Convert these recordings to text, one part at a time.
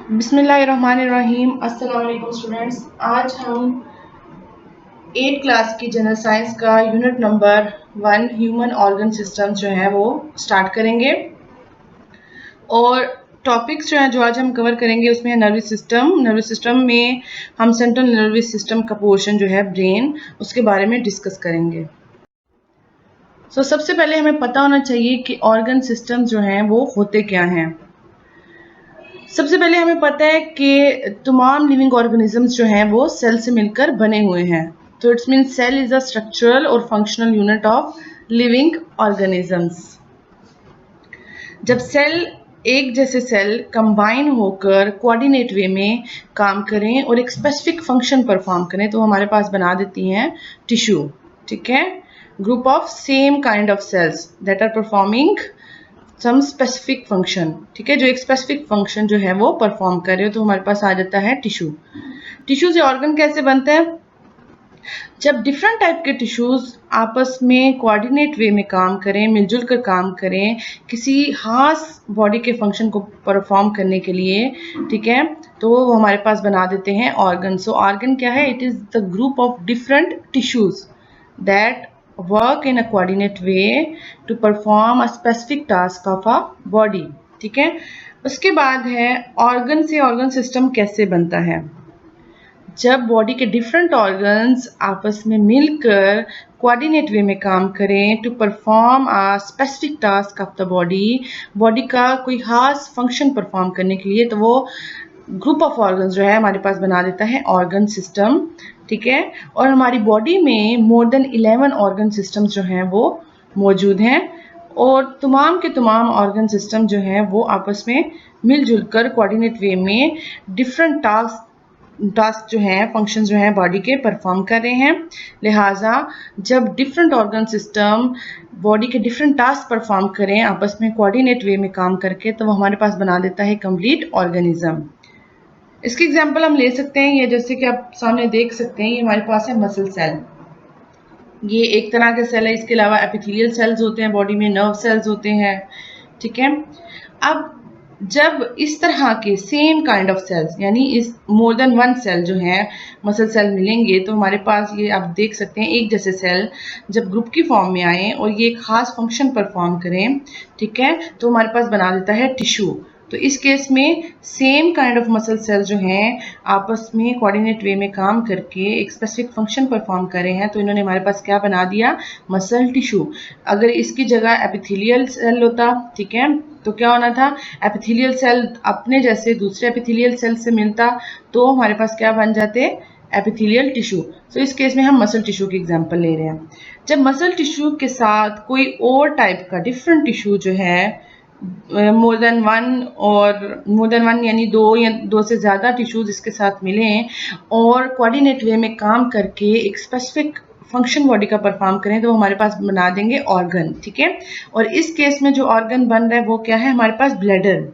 बिस्मिल्लाहिर्रहमानिर्रहीम। अस्सलाम वालेकुम स्टूडेंट्स। आज हम 8 क्लास की जनरल साइंस का unit number 1 human organ system जो है वो स्टार्ट करेंगे। और टॉपिक्स जो है जो आज हम कवर करेंगे उसमें है नर्वस सिस्टम। नर्वस सिस्टम में हम सेंट्रल नर्वस सिस्टम का पोर्शन जो है ब्रेन, उसके बारे में डिस्कस करेंगे। सबसे पहले हमें पता होना चाहिए कि ऑर्गन सिस्टम जो हैं वो होते क्या हैं। सबसे पहले हमें पता है कि तमाम लिविंग ऑर्गेनिजम्स जो हैं वो सेल से मिलकर बने हुए हैं। तो it's mean cell is a structural और functional unit of living organisms. जब सेल एक जैसे सेल कंबाइन होकर कोऑर्डिनेट वे में काम करें और एक स्पेसिफिक फंक्शन परफॉर्म करें तो हमारे पास बना देती हैं टिश्यू। ठीक है, group of same kind of cells that are performing some specific function. ठीक है, जो एक स्पेसिफिक फंक्शन जो है वो परफॉर्म कर रहे हो तो हमारे पास आ जाता है टिश्यू। टिश्यू से ऑर्गन कैसे बनते हैं? जब डिफरेंट टाइप के टिश्यूज आपस में कोऑर्डिनेट वे में काम करें, मिलजुल कर काम करें किसी खास बॉडी के फंक्शन को परफॉर्म करने के लिए, ठीक है, तो वो हमारे पास बना देते हैं ऑर्गन। सो ऑर्गन क्या है? It is the group of different tissues that work in a coordinate way to perform a specific task of a body। ठीक है, उसके बाद है ऑर्गन से ऑर्गन सिस्टम कैसे बनता है। जब बॉडी के डिफरेंट ऑर्गन्स आपस में मिलकर कोऑर्डिनेट वे में काम करें to perform a specific task of the body, body का कोई खास फंक्शन परफॉर्म करने के लिए, तो वो ग्रुप ऑफ ऑर्गन्स जो है हमारे पास बना देता है ऑर्गन सिस्टम। ठीक है, और हमारी बॉडी में मोर देन 11 ऑर्गन सिस्टम्स जो हैं वो मौजूद हैं और तमाम के तमाम ऑर्गन सिस्टम जो हैं वो आपस में मिलजुल कर कोऑर्डिनेट वे में डिफरेंट टास्क जो हैं, फंक्शन जो हैं बॉडी के परफॉर्म कर रहे हैं। लिहाजा जब डिफरेंट ऑर्गन सिस्टम बॉडी के डिफरेंट टास्क परफॉर्म करें आपस में कोऑर्डिनेट वे में काम करके, तो वो हमारे पास बना देता है कंप्लीट ऑर्गेनिज्म। इसके एग्जांपल हम ले सकते हैं, ये जैसे कि आप सामने देख सकते हैं, ये हमारे पास है मसल सेल। ये एक तरह के सेल है। इसके अलावा एपिथेलियल सेल्स होते हैं बॉडी में, नर्व सेल्स होते हैं। ठीक है, अब जब इस तरह के सेम काइंड ऑफ सेल्स यानी इस मोर देन वन सेल जो है मसल सेल मिलेंगे तो हमारे पास ये आप देख सकते हैं एक जैसे सेल जब ग्रुप की फॉर्म में आए और ये एक खास फंक्शन परफॉर्म करें, ठीक है, तो हमारे पास बना देता है टिश्यू। तो इस केस में same kind of muscle cells जो हैं आपस में कोऑर्डिनेट वे में काम करके एक स्पेसिफिक फंक्शन परफॉर्म कर रहे हैं, तो इन्होंने हमारे पास क्या बना दिया? Muscle tissue. अगर इसकी जगह एपिथेलियल सेल होता, ठीक है, तो क्या होना था? एपिथेलियल सेल अपने जैसे दूसरे एपिथेलियल सेल से मिलता तो हमारे पास क्या बन जाते? Epithelial tissue. तो इस केस में हम मसल टिश्यू की एग्जांपल ले रहे हैं। जब मसल टिश्यू के साथ कोई और टाइप का डिफरेंट टिश्यू जो है मोर देन वन यानी दो से ज़्यादा टिश्यूज इसके साथ मिलें और कोऑर्डिनेट वे में काम करके एक स्पेसिफिक फंक्शन बॉडी का परफॉर्म करें तो हमारे पास बना देंगे ऑर्गन। ठीक है, और इस केस में जो ऑर्गन बन रहा है वो क्या है? हमारे पास ब्लैडर।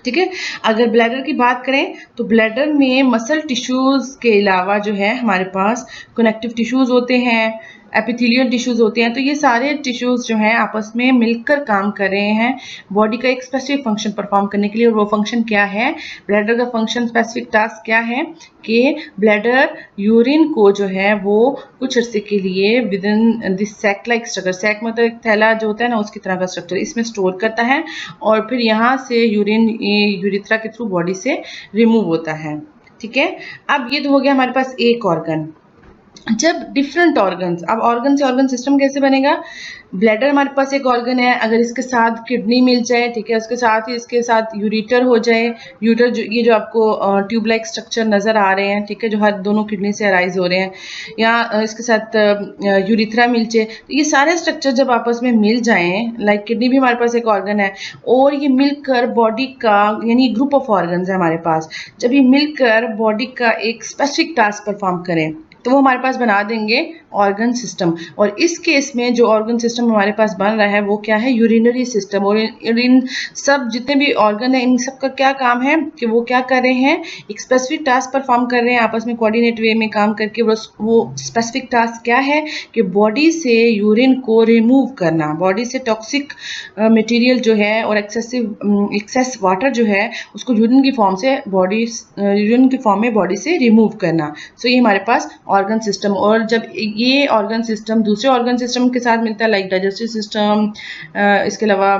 ठीक है, अगर ब्लैडर की बात करें तो ब्लैडर में मसल टिश्यूज के अलावा जो है हमारे पास कनेक्टिव टिश्यूज होते हैं, एपिथेलियल टिश्यूज होते हैं। तो ये सारे टिश्यूज जो हैं आपस में मिलकर काम कर रहे हैं बॉडी का एक स्पेसिफिक फंक्शन परफॉर्म करने के लिए। और वो फंक्शन क्या है? ब्लैडर का फंक्शन, स्पेसिफिक टास्क क्या है कि ब्लैडर यूरिन को जो है वो कुछ अरसे के लिए within this sac like structure, sac मतलब एक थैला जो होता है ना उसकी तरह का स्ट्रक्चर, इसमें स्टोर करता है और फिर यहाँ से यूरिन यूरिथ्रा के थ्रू बॉडी से रिमूव होता है। ठीक है, अब ये तो हो गया हमारे पास एक ऑर्गन। जब डिफरेंट ऑर्गन्स, अब ऑर्गन से ऑर्गन सिस्टम कैसे बनेगा? ब्लैडर हमारे पास एक ऑर्गन है, अगर इसके साथ किडनी मिल जाए, ठीक है, उसके साथ ही इसके साथ यूरिटर हो जाए, यूटर जो ये जो आपको ट्यूब लाइक स्ट्रक्चर नज़र आ रहे हैं, ठीक है, जो हर दोनों किडनी से अराइज हो रहे हैं, या इसके साथ यूरिथ्रा मिल जाए, तो ये सारे स्ट्रक्चर जब आपस में मिल जाएं, लाइक किडनी भी हमारे पास एक ऑर्गन है, और ये मिलकर बॉडी का यानी ग्रुप ऑफ ऑर्गन्स है हमारे पास, जब ये मिलकर बॉडी का एक स्पेसिफिक टास्क परफॉर्म करें तो वो हमारे पास बना देंगे ऑर्गन सिस्टम। और इस केस में जो ऑर्गन सिस्टम हमारे पास बन रहा है वो क्या है, यूरिनरी सिस्टम। और इन सब जितने भी ऑर्गन है इन सब का क्या काम है कि वो क्या कर रहे हैं, एक स्पेसिफिक टास्क परफॉर्म कर रहे हैं आपस में कोऑर्डिनेट वे में काम करके। वो स्पेसिफिक टास्क क्या है कि बॉडी से यूरिन को रिमूव करना, बॉडी से टॉक्सिक मटेरियल जो है और एक्सेस वाटर जो है उसको यूरिन की फॉर्म में बॉडी से रिमूव करना। सो ये हमारे पास ऑर्गन सिस्टम। और जब ये ऑर्गन सिस्टम दूसरे ऑर्गन सिस्टम के साथ मिलता है लाइक डाइजेस्टिव सिस्टम, इसके अलावा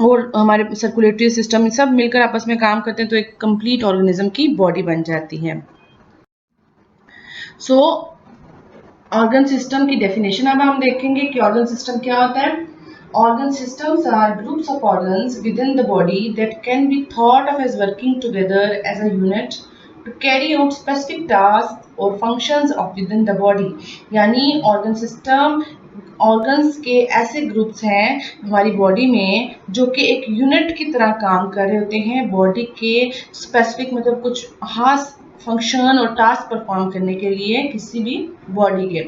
और हमारे सर्कुलेटरी सिस्टम, सब मिलकर आपस में काम करते हैं तो एक कंप्लीट ऑर्गेनिज्म की बॉडी बन जाती है। सो ऑर्गन सिस्टम की डेफिनेशन अब हम देखेंगे कि ऑर्गन सिस्टम क्या होता है। Organ systems are groups of organs within the body that can be thought of as working together as a unit to carry out specific tasks or functions of within the body। यानी organ system organs के ऐसे groups हैं हमारी body में जो कि एक unit की तरह काम कर रहे होते हैं बॉडी के स्पेसिफिक, मतलब कुछ खास फंक्शन और टास्क परफॉर्म करने के लिए किसी भी बॉडी के।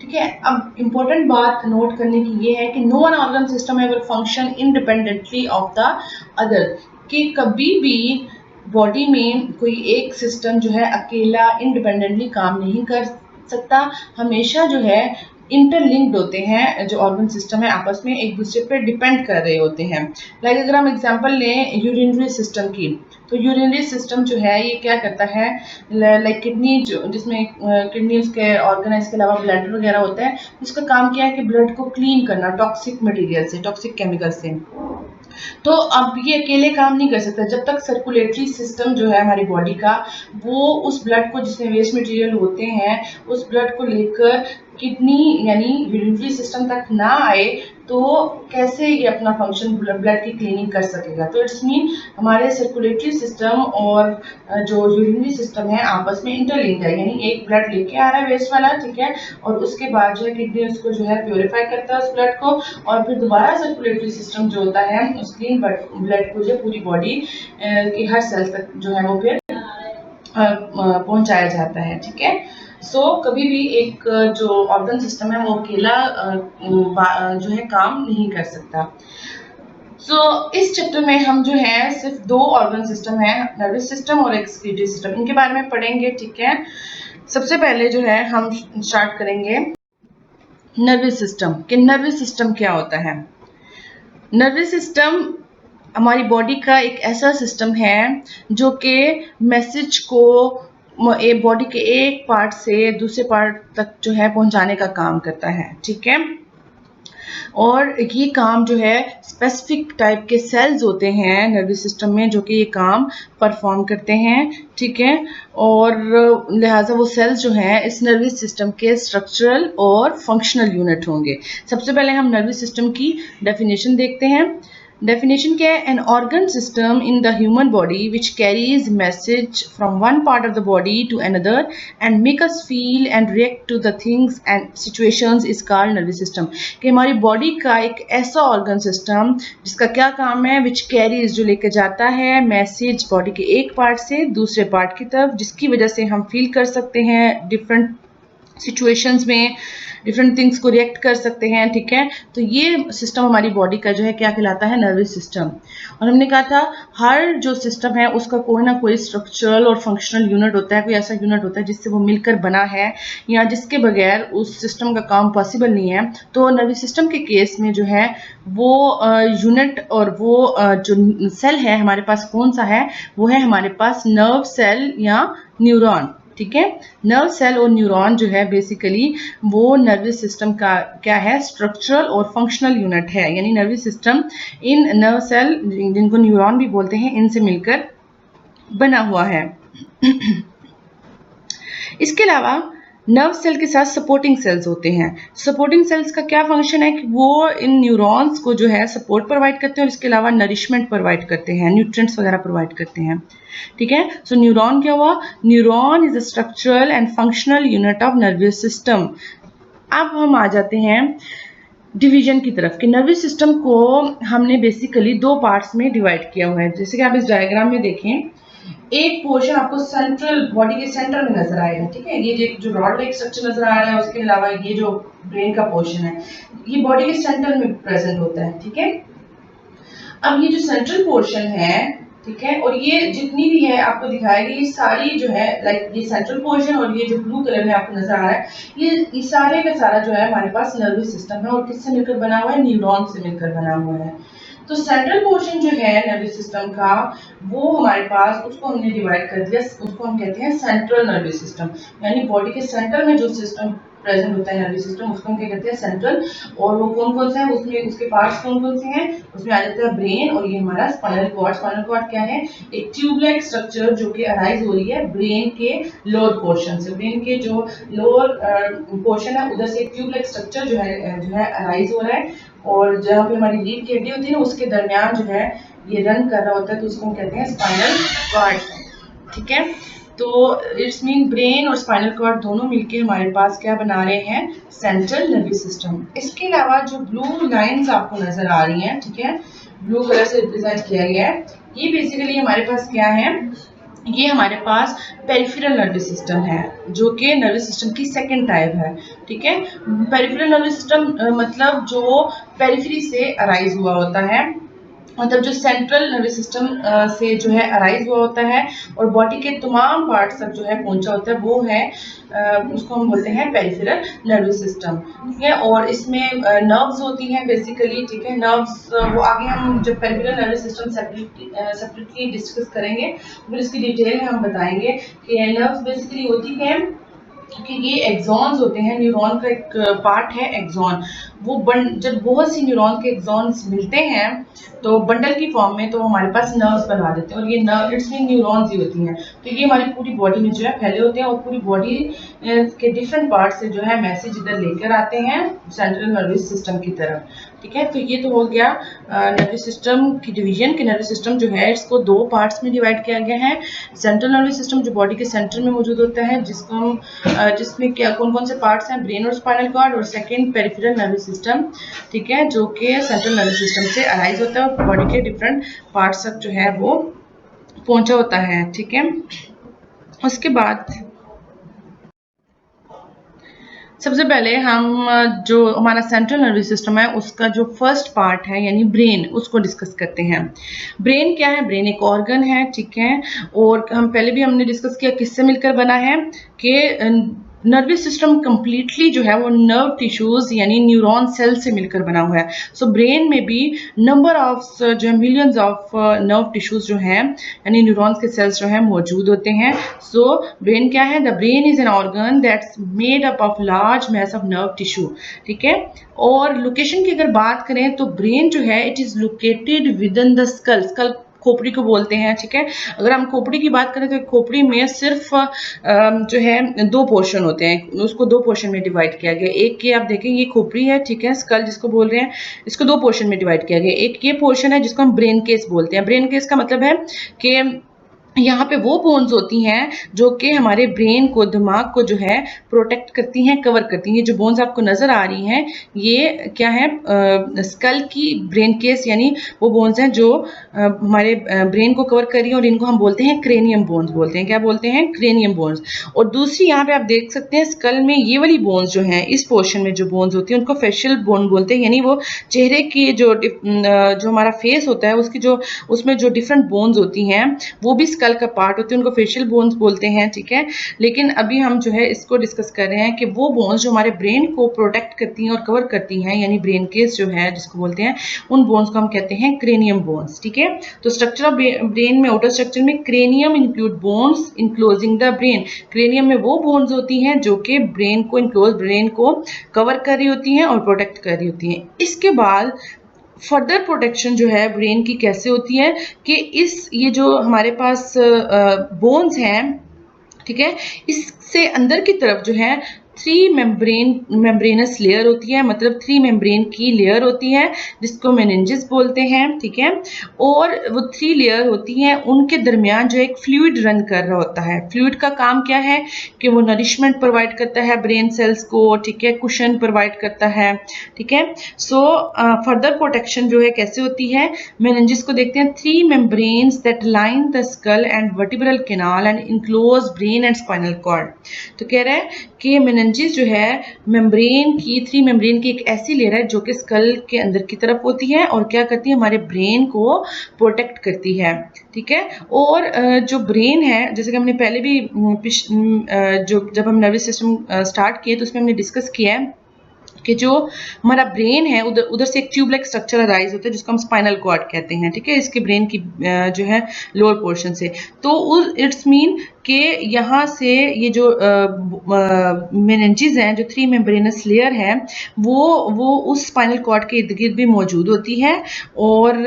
ठीक है, अब इम्पोर्टेंट बात नोट करने की ये है कि no one organ system ever function independently of the other, कि कभी भी बॉडी में कोई एक सिस्टम जो है अकेला इंडिपेंडेंटली काम नहीं कर सकता, हमेशा जो है इंटरलिंक्ड होते हैं। जो ऑर्गन सिस्टम है आपस में एक दूसरे पर डिपेंड कर रहे होते हैं। लाइक अगर हम एग्जांपल लें यूरिनरी सिस्टम की, तो यूरिनरी सिस्टम जो है ये क्या करता है, लाइक किडनी जो जिसमें किडनी उसके ऑर्गन है, इसके अलावा ब्लड वगैरह होता है, उसका काम क्या है कि ब्लड को क्लीन करना टॉक्सिक मटेरियल से, टॉक्सिक केमिकल से। तो अब ये अकेले काम नहीं कर सकता जब तक सर्कुलेटरी सिस्टम जो है हमारी बॉडी का वो उस ब्लड को, जिसमें वेस्ट मटेरियल होते हैं, उस ब्लड को लेकर किडनी यानी यूरिनरी सिस्टम तक ना आए तो कैसे ये अपना फंक्शन ब्लड की क्लीनिंग कर सकेगा। तो इट्स मीन हमारे सर्कुलेटरी सिस्टम और जो यूरिनरी सिस्टम है आपस में इंटरलिंक्ड है, यानी एक ब्लड लेके आ रहा है वेस्ट वाला, ठीक है, और उसके बाद जो है किडनी उसको जो है प्योरीफाई करता है उस ब्लड को, और फिर दोबारा सर्कुलेटरी सिस्टम जो होता है उस क्लीन ब्लड को जो पूरी बॉडी के हर सेल तक जो है वो फिर पहुंचाया जाता है। ठीक है, सो कभी भी एक जो ऑर्गन सिस्टम है वो अकेला जो है काम नहीं कर सकता। इस चैप्टर में हम जो है सिर्फ दो ऑर्गन सिस्टम है, नर्वस सिस्टम और एक्सक्रीटरी सिस्टम, इनके बारे में पढ़ेंगे। ठीक है, सबसे पहले जो है हम स्टार्ट करेंगे नर्वस सिस्टम कि नर्वस सिस्टम क्या होता है। नर्वस सिस्टम हमारी बॉडी का एक ऐसा सिस्टम है जो कि मैसेज को बॉडी के एक पार्ट से दूसरे पार्ट तक जो है पहुंचाने का काम करता है। ठीक है, और ये काम जो है स्पेसिफिक टाइप के सेल्स होते हैं नर्वस सिस्टम में जो कि ये काम परफॉर्म करते हैं। ठीक है, और लिहाजा वो सेल्स जो हैं इस नर्वस सिस्टम के स्ट्रक्चरल और फंक्शनल यूनिट होंगे। सबसे पहले हम नर्वस सिस्टम की डेफिनेशन देखते हैं। डेफिनेशन क्या है, an organ system in the human body which carries message from one part of the body to another and make us feel and react to the things and situations is called nervous system. कि हमारी body का एक ऐसा organ system जिसका क्या काम है, which carries जो लेकर जाता है मैसेज बॉडी के एक पार्ट से दूसरे पार्ट की तरफ, जिसकी वजह से हम फील कर सकते हैं डिफरेंट सिचुएशंस में, डिफरेंट थिंग्स को रिएक्ट कर सकते हैं। ठीक है, तो ये सिस्टम हमारी बॉडी का जो है क्या कहलाता है, नर्वस सिस्टम। और हमने कहा था हर जो सिस्टम है उसका कोई ना कोई स्ट्रक्चरल और फंक्शनल यूनिट होता है, कोई ऐसा यूनिट होता है जिससे वो मिलकर बना है या जिसके बगैर उस सिस्टम का काम पॉसिबल नहीं है। तो नर्वस सिस्टम के केस में जो है वो यूनिट और वो जो सेल है हमारे पास कौन सा है, वो है हमारे पास नर्व सेल या न्यूरॉन। ठीक है, नर्व सेल और न्यूरॉन जो है बेसिकली वो नर्वस सिस्टम का क्या है, स्ट्रक्चरल और फंक्शनल यूनिट है। यानी नर्वस सिस्टम इन नर्व सेल जिनको न्यूरॉन भी बोलते हैं इनसे मिलकर बना हुआ है। इसके अलावा नर्व सेल के साथ सपोर्टिंग सेल्स होते हैं। सपोर्टिंग सेल्स का क्या फंक्शन है कि वो इन न्यूरॉन्स को जो है सपोर्ट प्रोवाइड करते हैं और इसके अलावा नरिशमेंट प्रोवाइड करते हैं, न्यूट्रिएंट्स वगैरह प्रोवाइड करते हैं। ठीक है, सो न्यूरॉन क्या हुआ, neuron is a structural and functional unit of nervous system. अब हम आ जाते हैं डिवीजन की तरफ कि नर्वस सिस्टम को हमने बेसिकली दो पार्ट्स में डिवाइड किया हुआ है। जैसे कि आप इस डायग्राम में देखें एक पोर्शन आपको सेंट्रल बॉडी के सेंटर में नजर आएगा, ठीक है। ये जो रॉड लाइक स्ट्रक्चर नजर आ रहा है, उसके अलावा ये जो ब्रेन का पोर्शन है ये बॉडी के सेंटर में प्रेजेंट होता है, ठीक है। अब ये जो सेंट्रल पोर्शन है, ठीक है, और ये जितनी भी है आपको दिखाएगी, ये सारी जो है लाइक ये सेंट्रल पोर्शन और ये जो ब्लू कलर में आपको नजर आ रहा है, ये सारे का सारा जो है हमारे पास नर्वस सिस्टम है और किससे मिलकर बना हुआ है, न्यूरॉन से मिलकर बना हुआ है। तो सेंट्रल पोर्शन जो है नर्वस सिस्टम का, वो हमारे पास, उसको हमने डिवाइड कर दिया, उसको हम कहते हैं सेंट्रल नर्वस सिस्टम, यानी बॉडी के सेंटर में जो सिस्टम प्रेजेंट होता है नर्वस सिस्टम, उसको हम क्या कहते हैं, सेंट्रल। और वो कौन कौन सा है, उसमें उसके पार्ट्स कौन कौन से हैं, उसमें आ जाता है ब्रेन, और ये हमारा स्पाइनल कॉर्ड। स्पाइनल कॉर्ड क्या है, एक ट्यूब-लाइक स्ट्रक्चर जो कि अराइज हो रही है ब्रेन के लोअर पोर्शन से। ब्रेन के जो लोअर पोर्शन है उधर से एक ट्यूब-लाइक स्ट्रक्चर जो है अराइज हो रहा है, और जहाँ पे हमारी रीढ़ की हड्डी होती है ना, उसके दरमियान जो है ये रन कर रहा होता है, तो उसको हम कहते हैं स्पाइनल कॉर्ड, ठीक है। तो इट्स मीन ब्रेन और स्पाइनल कॉर्ड दोनों मिलके हमारे पास क्या बना रहे हैं, सेंट्रल नर्वस सिस्टम। इसके अलावा जो ब्लू लाइंस आपको नजर आ रही हैं, ठीक है, ब्लू कलर से रिप्रेजेंट किया गया है, ये बेसिकली हमारे पास क्या है, ये हमारे पास पेरिफेरल नर्वस सिस्टम है, जो कि नर्वस सिस्टम की सेकंड टाइप है, ठीक है। पेरिफेरल नर्वस सिस्टम मतलब जो पेरिफेरी से अराइज हुआ होता है, मतलब जो सेंट्रल नर्वस सिस्टम से जो है अराइज हुआ होता है और बॉडी के तमाम पार्ट्स तक जो है पहुंचा होता है, वो है उसको हम बोलते हैं पेरिफेरल नर्वस सिस्टम, ठीक है। और इसमें नर्व्स होती हैं बेसिकली, ठीक है। नर्व्स वो आगे हम जब peripheral nervous system separately discuss करेंगे, फिर इसकी डिटेल में हम बताएंगे कि नर्व्स बेसिकली होती हैं कि ये एक्सॉन्स होते हैं, न्यूरॉन का एक पार्ट है एक्सॉन। वो जब बहुत सी न्यूरॉन के एक्सॉन्स मिलते हैं तो बंडल की फॉर्म में, तो हमारे पास नर्व्स बना देते हैं, और ये नर्व इट्स मीन न्यूरॉन्स ही होती हैं। तो ये हमारी पूरी बॉडी में जो है फैले होते हैं, और पूरी बॉडी के डिफरेंट पार्ट से जो है मैसेज इधर लेकर आते हैं सेंट्रल नर्वस सिस्टम की तरफ, ठीक है। तो ये तो हो गया नर्वस सिस्टम की डिवीजन, कि नर्वस सिस्टम जो है इसको दो पार्ट्स में डिवाइड किया गया है। सेंट्रल नर्वस सिस्टम जो बॉडी के सेंटर में मौजूद होता है, जिसको हम जिसमें क्या कौन कौन से पार्ट्स हैं, ब्रेन और स्पाइनल कॉर्ड, और सेकंड पेरिफेरल नर्वस सिस्टम, ठीक है, जो कि सेंट्रल नर्वस सिस्टम से अराइज होता है और बॉडी के डिफरेंट पार्ट्स तक जो है वो पहुंचा होता है, ठीक है। उसके बाद सबसे पहले हम जो हमारा सेंट्रल नर्वस सिस्टम है उसका जो फर्स्ट पार्ट है यानी ब्रेन, उसको डिस्कस करते हैं। ब्रेन क्या है, ब्रेन एक ऑर्गन है, ठीक है। और हम पहले भी हमने डिस्कस किया किससे मिलकर बना है, कि नर्वस सिस्टम कंप्लीटली जो है वो नर्व टिश्यूज यानी न्यूरॉन सेल से मिलकर बना हुआ है। सो ब्रेन में भी नंबर ऑफ जो है मिलियंस ऑफ नर्व टिश्यूज जो हैं यानी न्यूरॉन्स के सेल्स जो है मौजूद होते हैं। सो ब्रेन क्या है, the brain is an organ that's made up of large mass of nerve tissue, ठीक है। और लोकेशन की अगर बात करें तो ब्रेन जो है it is located within the skull, skull खोपड़ी को बोलते हैं, ठीक है। अगर हम खोपड़ी की बात करें तो खोपड़ी में सिर्फ जो है दो पोर्शन होते हैं, उसको दो पोर्शन में डिवाइड किया गया। एक के आप देखें ये खोपड़ी है, ठीक है, स्कल जिसको बोल रहे हैं, इसको दो पोर्शन में डिवाइड किया गया। एक ये पोर्शन है जिसको हम ब्रेन केस बोलते हैं। ब्रेन केस का मतलब है कि यहाँ पे वो बोन्स होती हैं जो कि हमारे ब्रेन को, दिमाग को जो है प्रोटेक्ट करती हैं, कवर करती हैं। ये जो बोन्स आपको नजर आ रही हैं ये क्या है, स्कल की ब्रेन केस यानी वो बोन्स हैं जो हमारे ब्रेन को कवर कर रही हैं, और इनको हम बोलते हैं क्रेनियम बोन्स बोलते हैं। क्या बोलते हैं, क्रेनियम बोन्स। और दूसरी यहाँ पे आप देख सकते हैं स्कल में ये वाली बोन्स जो हैं, इस पोर्शन में जो बोन्स होती हैं उनको फेशियल बोन बोलते हैं, यानी वो चेहरे की जो हमारा फेस होता है उसकी जो उसमें जो डिफरेंट बोन्स होती हैं वो भी स्कल का पार्ट होते हैं, उनको फेशियल बोन्स बोलते हैं, ठीक है। लेकिन अभी हम जो है इसको डिस्कस कर रहे हैं कि वो बोन्स जो हमारे ब्रेन को प्रोटेक्ट करती हैं और कवर करती हैं यानी ब्रेन केस जो है जिसको बोलते हैं, उन बोन्स को हम कहते हैं क्रेनियम बोन्स, ठीक है। तो स्ट्रक्चर ऑफ ब्रेन में, आउटर स्ट्रक्चर में cranium include bones enclosing the brain. Cranium में वो बोन्स होती हैं जो कि ब्रेन को इनक्लोज, ब्रेन को कवर कर रही होती हैं और प्रोटेक्ट कर रही होती हैं। इसके बाद फर्दर प्रोटेक्शन जो है ब्रेन की कैसे होती है कि ये जो हमारे पास बोन्स हैं, ठीक है, इससे अंदर की तरफ जो है मेम्ब्रेनस लेयर होती है, मतलब 3 मेम्ब्रेन की लेयर होती है जिसको मेनिंजेस बोलते हैं, ठीक है। और वो 3 लेयर होती हैं, उनके दरमियान जो एक फ्लूइड रन कर रहा होता है। फ्लूइड का काम क्या है कि वो नरिशमेंट प्रोवाइड करता है ब्रेन सेल्स को, ठीक है, कुशन प्रोवाइड करता है, ठीक है। सो फर्दर प्रोटेक्शन जो है कैसे होती है, मेनिंजेस को देखते हैं। 3 membranes that line the skull and vertebral canal and enclose brain and spinal cord. तो कह रहा है कि मेनिंजेस जो है मेम्ब्रेन की 3 मेम्ब्रेन की एक ऐसी लेयर है जो कि स्कल के अंदर की तरफ होती है और क्या करती है, हमारे ब्रेन को प्रोटेक्ट करती है, ठीक है। और जो ब्रेन है, जैसे कि हमने पहले भी जो जब हम नर्वस सिस्टम स्टार्ट किए तो उसमें हमने डिस्कस किया है कि जो हमारा ब्रेन है उधर उधर से एक ट्यूब लाइक स्ट्रक्चर अराइज होता है जिसको हम स्पाइनल कॉर्ड कहते हैं, ठीक है, इसके ब्रेन की जो है लोअर पोर्शन से। तो इट्स मीन कि यहाँ से ये जो मेनिंजेस हैं, जो 3 मेम्ब्रेनस लेयर है, वो उस स्पाइनल कॉर्ड के इर्द गिर्द भी मौजूद होती है और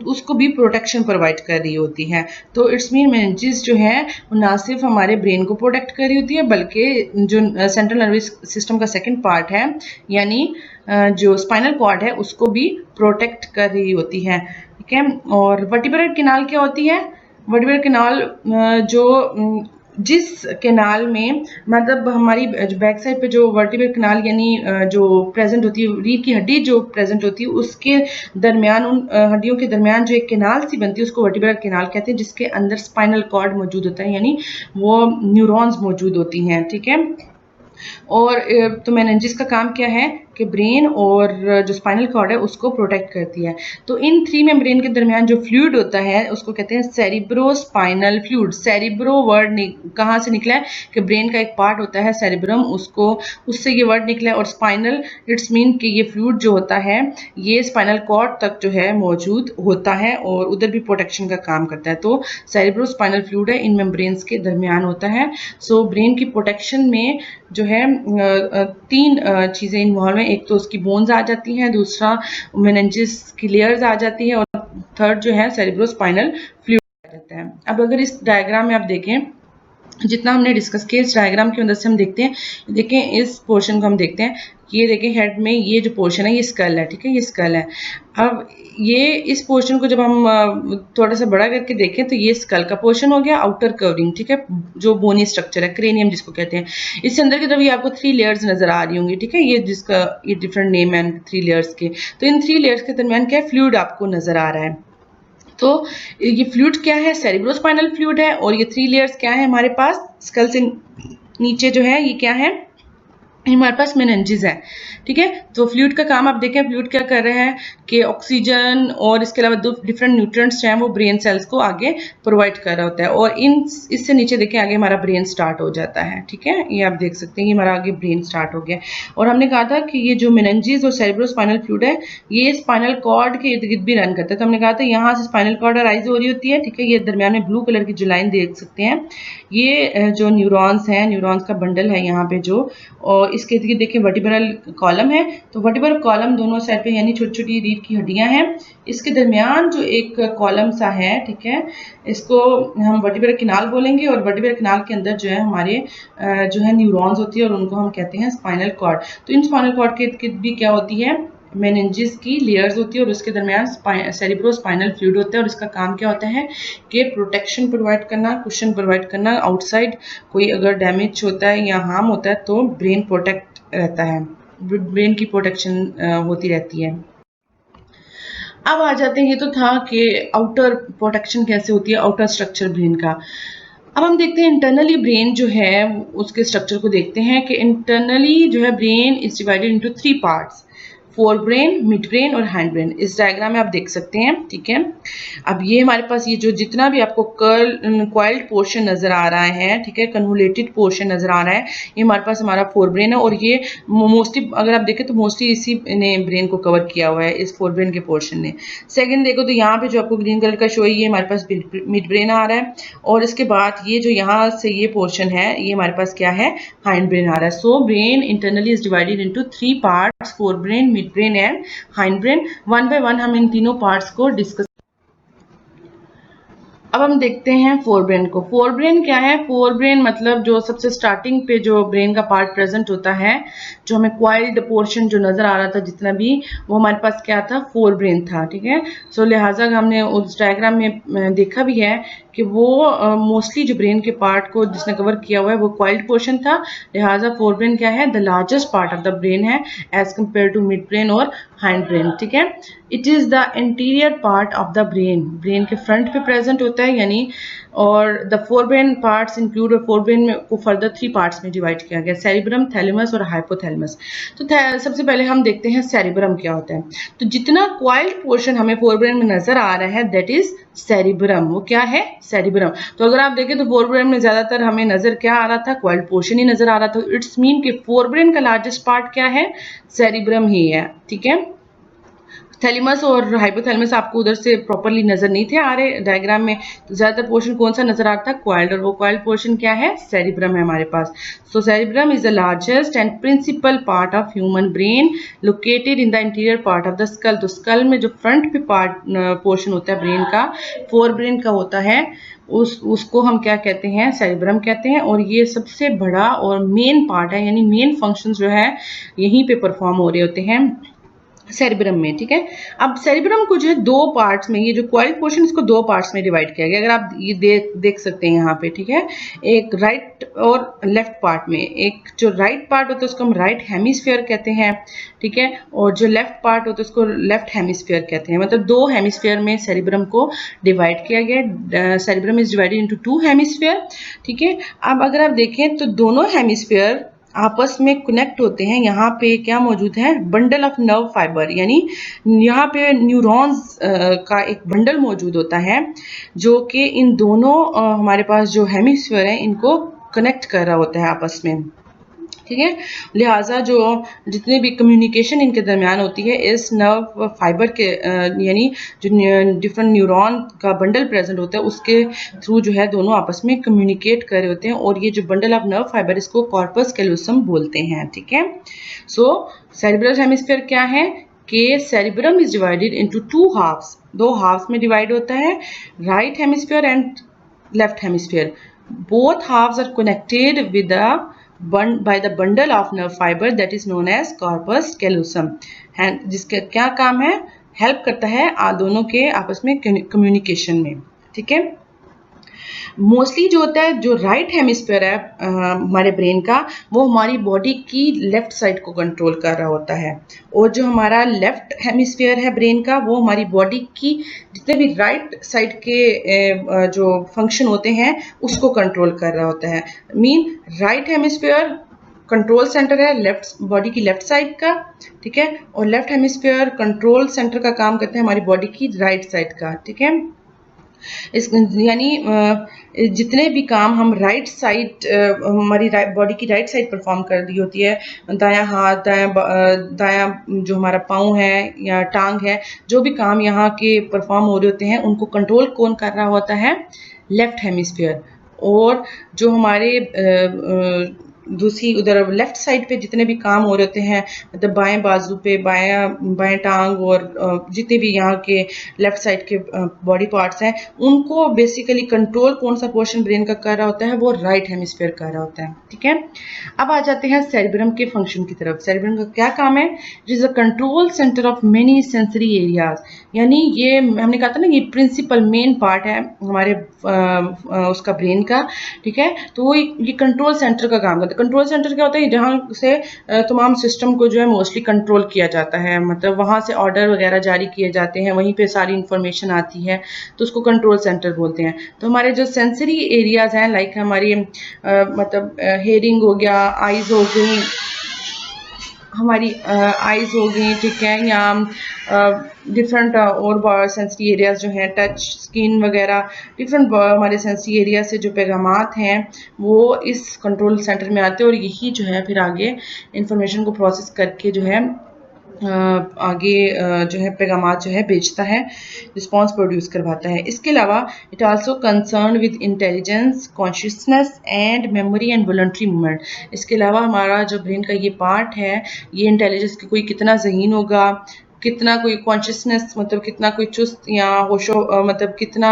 उसको भी प्रोटेक्शन प्रोवाइड कर रही होती है। तो इट्स मीन मेनिंजेस जो है ना सिर्फ हमारे ब्रेन को प्रोटेक्ट कर रही होती है बल्कि जो सेंट्रल नर्वस सिस्टम का सेकेंड पार्ट है यानी जो स्पाइनल कॉर्ड है उसको भी प्रोटेक्ट कर रही होती है, ठीक है। और वर्टिब्रल कैनाल क्या होती है, वर्टिब्रल कैनाल जो जिस कैनाल में मतलब हमारी बैक साइड पे जो वर्टिब्रल कैनाल यानी जो प्रेजेंट होती है, रीढ़ की हड्डी जो प्रेजेंट होती है उसके दरमियान, उन हड्डियों के दरमियान जो एक कैनाल सी बनती है उसको वर्टिब्रल कैनाल कहते हैं, जिसके अंदर स्पाइनल कॉर्ड मौजूद होता है यानी वो न्यूरॉन्स मौजूद होती हैं, ठीक है। और तो मेनिंजेस का काम क्या है कि ब्रेन और जो स्पाइनल कॉर्ड है उसको प्रोटेक्ट करती है। तो इन 3 मेम्ब्रेन के दरमियान जो फ्लूइड होता है उसको कहते हैं सेरिब्रोस्पाइनल फ्लूइड। सेरिब्रो वर्ड कहाँ से निकला है कि ब्रेन का एक पार्ट होता है सेरिब्रम, उससे ये वर्ड निकला है। और स्पाइनल इट्स मीन कि ये फ्लूइड जो होता है ये स्पाइनल कॉर्ड तक जो है मौजूद होता है और उधर भी प्रोटेक्शन का काम करता है। तो सेरिब्रोस्पाइनल फ्लूइड है इन मेम्ब्रेन्स के दरमियान होता है। सो ब्रेन की प्रोटेक्शन में जो है 3 चीज़ें इन्वॉल्व हैं। एक तो उसकी बोन्स आ जाती हैं, दूसरा मेनिंजेस की लेयर्स आ जाती हैं और थर्ड जो है सेरिब्रोस्पाइनल फ्लूइड आ जाता है। अब अगर इस डायग्राम में आप देखें, जितना हमने डिस्कस किया इस डायग्राम की मदद से हम देखते हैं, देखें इस पोर्शन को हम देखते हैं, ये देखें हेड में ये जो पोर्शन है ये स्कल है, ठीक है, ये स्कल है। अब ये इस पोर्शन को जब हम थोड़ा सा बड़ा करके देखें तो ये स्कल का पोर्शन हो गया, आउटर कवरिंग, ठीक है, जो बोनी स्ट्रक्चर है, क्रेनियम जिसको कहते हैं। इसके अंदर की तरफ ये आपको 3 लेयर्स नजर आ रही होंगी, ठीक है, ये जिसका ये डिफरेंट नेम है 3 लेयर्स के। तो इन 3 लेयर्स के दरमियान क्या है, फ्लूइड आपको नजर आ रहा है। तो ये फ्लूइड क्या है, सेरिब्रोस्पाइनल फ्लूइड है। और ये 3 लेयर्स क्या है हमारे पास, स्कल से नीचे जो है ये क्या है, हमारे पास मेनिंजेस है, ठीक है। तो फ्लूइड का काम आप देखें, फ्लूइड क्या कर रहा है कि ऑक्सीजन और इसके अलावा 2 डिफरेंट न्यूट्रिएंट्स जो हैं वो ब्रेन सेल्स को आगे प्रोवाइड कर रहा होता है। और इससे नीचे देखें आगे हमारा ब्रेन स्टार्ट हो जाता है, ठीक है, ये आप देख सकते हैं, ये हमारा आगे ब्रेन स्टार्ट हो गया। और हमने कहा था कि ये जो मेनिंजेस और सेरिब्रोस्पाइनल फ्लूइड है ये स्पाइनल कॉर्ड के इर्द गिर्द भी रन करता है। तो हमने कहा था यहाँ से स्पाइनल कॉर्ड राइज हो रही होती है, ठीक है, ये दरमियान में ब्लू कलर की जो लाइन देख सकते हैं, ये जो न्यूरॉन्स हैं, न्यूरॉन्स का बंडल है यहाँ पे जो, और इसके इर्द गिर्द देखिए वर्टिब्रल कॉलम है। तो वर्टिब्रल कॉलम दोनों साइड पे यानी छोटी छोटी रीढ़ की हड्डियां हैं, इसके दरमियान जो एक कॉलम सा है, ठीक है, इसको हम वर्टिब्रल कैनाल बोलेंगे। और वर्टिब्रल कैनाल के अंदर जो है हमारे जो है न्यूरॉन्स होती है और उनको हम कहते हैं स्पाइनल कॉर्ड। तो इन स्पाइनल कॉर्ड के इर्द गिर्द भी क्या होती है, मेनिंजेस की लेयर्स होती है और उसके दरमियान सेरिब्रोस्पाइनल फ्लूइड होता है। और इसका काम क्या होता है कि प्रोटेक्शन प्रोवाइड करना, कुशन प्रोवाइड करना, आउटसाइड कोई अगर डैमेज होता है या हार्म होता है तो ब्रेन प्रोटेक्ट रहता है, ब्रेन की प्रोटेक्शन होती रहती है। अब आ जाते हैं, ये तो था कि आउटर प्रोटेक्शन कैसे होती है, आउटर स्ट्रक्चर ब्रेन का। अब हम देखते हैं इंटरनली ब्रेन जो है उसके स्ट्रक्चर को देखते हैं कि इंटरनली जो है brain is divided into 3 parts, fore brain, mid brain और हैंड ब्रेन। इस डायग्राम में आप देख सकते हैं, ठीक है। अब ये हमारे पास ये जो जितना भी आपको क्वाइल्ड पोर्शन नजर आ रहा है, ठीक है, कन्वोलेटेड पोर्शन नजर आ रहा है, ये हमारे पास हमारा फोर ब्रेन है। और ये मोस्टली अगर आप देखें तो मोस्टली इसी ने ब्रेन को कवर किया हुआ है, इस फोर ब्रेन के पोर्शन ने। सेकंड देखो तो यहाँ पे जो आपको ग्रीन कलर का शो है ये हमारे पास मिड ब्रेन आ रहा है। और इसके बाद ये जो यहाँ से ये पोर्शन है ये हमारे पास क्या है, हाइंड ब्रेन आ रहा है। So brain internally is divided into 3 parts, fore brain, mid brain and hind brain. One by one हम इन तीनों पार्ट्स को डिस्कस। अब हम देखते हैं फोर ब्रेन को। फोर ब्रेन क्या है? फोर ब्रेन मतलब जो सबसे स्टार्टिंग पे जो ब्रेन का पार्ट प्रेजेंट होता है, जो हमें क्वाइल्ड पोर्शन जो नजर आ रहा था जितना भी, वो हमारे पास क्या था? फोर ब्रेन था, ठीक है। सो लिहाजा हमने उस डायग्राम में देखा भी है कि वो मोस्टली जो ब्रेन के पार्ट को जिसने कवर किया हुआ है वो क्वाइल्ड पोर्शन था। लिहाजा फोर ब्रेन क्या है? The largest part of the brain है as compare to midbrain और हाइंड ब्रेन, ठीक है। It is the interior part of the brain, brain के फ्रंट पे प्रेजेंट होता है यानी। और the forebrain parts include, forebrain में को फर्दर थ्री पार्ट्स में डिवाइड किया गया, सेरिब्रम, थैलेमस और हाइपोथैलेमस। तो सबसे पहले हम देखते हैं सेरिब्रम क्या होता है। तो जितना क्वाइल्ड पोर्शन हमें फोर ब्रेन में नजर आ रहा है दैट इज सेरिब्रम। वो क्या है? सेरिब्रम। तो अगर आप देखें तो फोर ब्रेन में ज्यादातर हमें नजर क्या आ रहा था? क्वाइल्ड पोर्शन ही नजर आ रहा था। इट्स मीन कि फोर ब्रेन का लार्जेस्ट पार्ट क्या है? सेरिब्रम ही है, ठीक है। थैलेमस और हाइपोथैलेमस आपको उधर से प्रॉपरली नजर नहीं थे आ रहे डायग्राम में, तो ज्यादातर पोर्शन कौन सा नजर आ रहा था? क्वाइल्ड। और वो क्वाइल्ड पोर्शन क्या है? सेरिब्रम है हमारे पास। So cerebrum is the largest and principal part of human brain located in the interior part of the skull. तो स्कल में जो फ्रंट पे पार्ट पोर्शन होता है ब्रेन का, फोर ब्रेन का होता है, उसको हम क्या कहते हैं? सेरिब्रम कहते हैं। और ये सबसे बड़ा और मेन पार्ट है, यानी मेन फंक्शन जो है यहीं पे परफॉर्म हो रहे होते हैं सेरिब्रम में, ठीक है। अब सेरिब्रम को जो है दो पार्ट्स में, ये जो क्वाइल्ड पोर्शन इसको दो पार्ट्स में डिवाइड किया गया। अगर आप ये देख सकते हैं यहाँ पे, ठीक है, एक राइट और लेफ्ट पार्ट में। एक जो राइट पार्ट होता है उसको हम राइट हेमिस्फीयर कहते हैं, ठीक है। और जो लेफ्ट पार्ट होता है उसको लेफ्ट हेमिस्फीयर कहते हैं। मतलब दो हेमिस्फीयर में सेरिब्रम को डिवाइड किया गया। Cerebrum is divided into to hemisphere, ठीक है। अब अगर आप देखें तो दोनों हेमिस्फीयर आपस में कनेक्ट होते हैं। यहाँ पे क्या मौजूद है? बंडल ऑफ नर्व फाइबर, यानी यहाँ पे न्यूरॉन्स का एक बंडल मौजूद होता है जो कि इन दोनों हमारे पास जो हेमिस्फीयर हैं इनको कनेक्ट कर रहा होता है आपस में, ठीक है। लिहाजा जो जितने भी कम्युनिकेशन इनके दरमियान होती है इस नर्व फाइबर के यानी जो डिफरेंट न्यूरॉन का बंडल प्रेजेंट होता है उसके थ्रू जो है दोनों आपस में कम्युनिकेट कर रहे होते हैं। और ये जो बंडल ऑफ नर्व फाइबर इसको कॉर्पस कैलोसम बोलते हैं, ठीक है। सो सेरिब्रल हेमिस्फीयर क्या है कि cerebrum is divided into two halves, दो हाफ्स में डिवाइड होता है, right hemisphere and left hemisphere. Both halves are connected with the by the bundle of nerve fiber that is known as corpus callosum, जिसका क्या काम है? Help करता है दोनों के आपस में कम्युनिकेशन में, ठीक है। मोस्टली जो होता है, जो राइट हेमिस्फीयर है हमारे ब्रेन का, वो हमारी बॉडी की लेफ्ट साइड को कंट्रोल कर रहा होता है। और जो हमारा लेफ्ट हेमिस्फीयर है ब्रेन का, वो हमारी बॉडी की जितने भी राइट साइड के जो फंक्शन होते हैं उसको कंट्रोल कर रहा होता है। Mean right hemisphere control centre है लेफ्ट बॉडी की लेफ्ट साइड का, ठीक है। और लेफ्ट हेमिस्फीयर कंट्रोल सेंटर का काम करते हैं हमारी बॉडी की राइट साइड का, ठीक है। इस यानी जितने भी काम हम राइट साइड हमारी बॉडी की राइट साइड परफॉर्म कर रही होती है, दायां हाथ, दायां जो हमारा पाँव है या टांग है, जो भी काम यहाँ के परफॉर्म हो रहे होते हैं उनको कंट्रोल कौन कर रहा होता है? Left hemisphere. और जो हमारे दूसरी उधर लेफ्ट साइड पे जितने भी काम हो रहे होते हैं, मतलब बाएं बाजू पे बाएं टांग और जितने भी यहाँ के लेफ्ट साइड के बॉडी पार्ट्स हैं, उनको बेसिकली कंट्रोल कौन सा पोर्शन ब्रेन का कर रहा होता है? वो राइट हेमिस्फीयर कर रहा होता है, ठीक है। अब आ जाते हैं सेरिब्रम के फंक्शन की तरफ। सेरिब्रम का क्या काम है? It is a control centre of many sensory areas, यानी ये हमने कहा था ना, ये प्रिंसिपल मेन पार्ट है हमारे उसका ब्रेन का, ठीक है। तो वो ये कंट्रोल सेंटर का काम करता है। कंट्रोल सेंटर क्या होता है? जहाँ से तमाम सिस्टम को जो है मोस्टली कंट्रोल किया जाता है, मतलब वहाँ से ऑर्डर वगैरह जारी किए जाते हैं, वहीं पे सारी इंफॉर्मेशन आती है, तो उसको कंट्रोल सेंटर बोलते हैं। तो हमारे जो सेंसरी एरियाज हैं, लाइक हमारी मतलब हेयरिंग हो गया, आईज हो गई, हमारी आईज हो गई, ठीक है, या डिफरेंट और सेंसरी एरियाज जो हैं, टच, स्किन वगैरह, डिफरेंट हमारे सेंसरी एरिया से जो पैगामात हैं वो इस कंट्रोल सेंटर में आते हैं। और यही जो है फिर आगे इंफॉर्मेशन को प्रोसेस करके जो है आगे जो है पैगामात जो है भेजता है, रिस्पॉन्स प्रोड्यूस करवाता है। इसके अलावा it also concern with intelligence, consciousness and memory and voluntary movement. इसके अलावा हमारा जो ब्रेन का ये पार्ट है, ये इंटेलिजेंस की कोई कितना ज़हीन होगा, कितना कोई कॉन्शियसनेस मतलब कितना कोई चुस्त या होशो मतलब कितना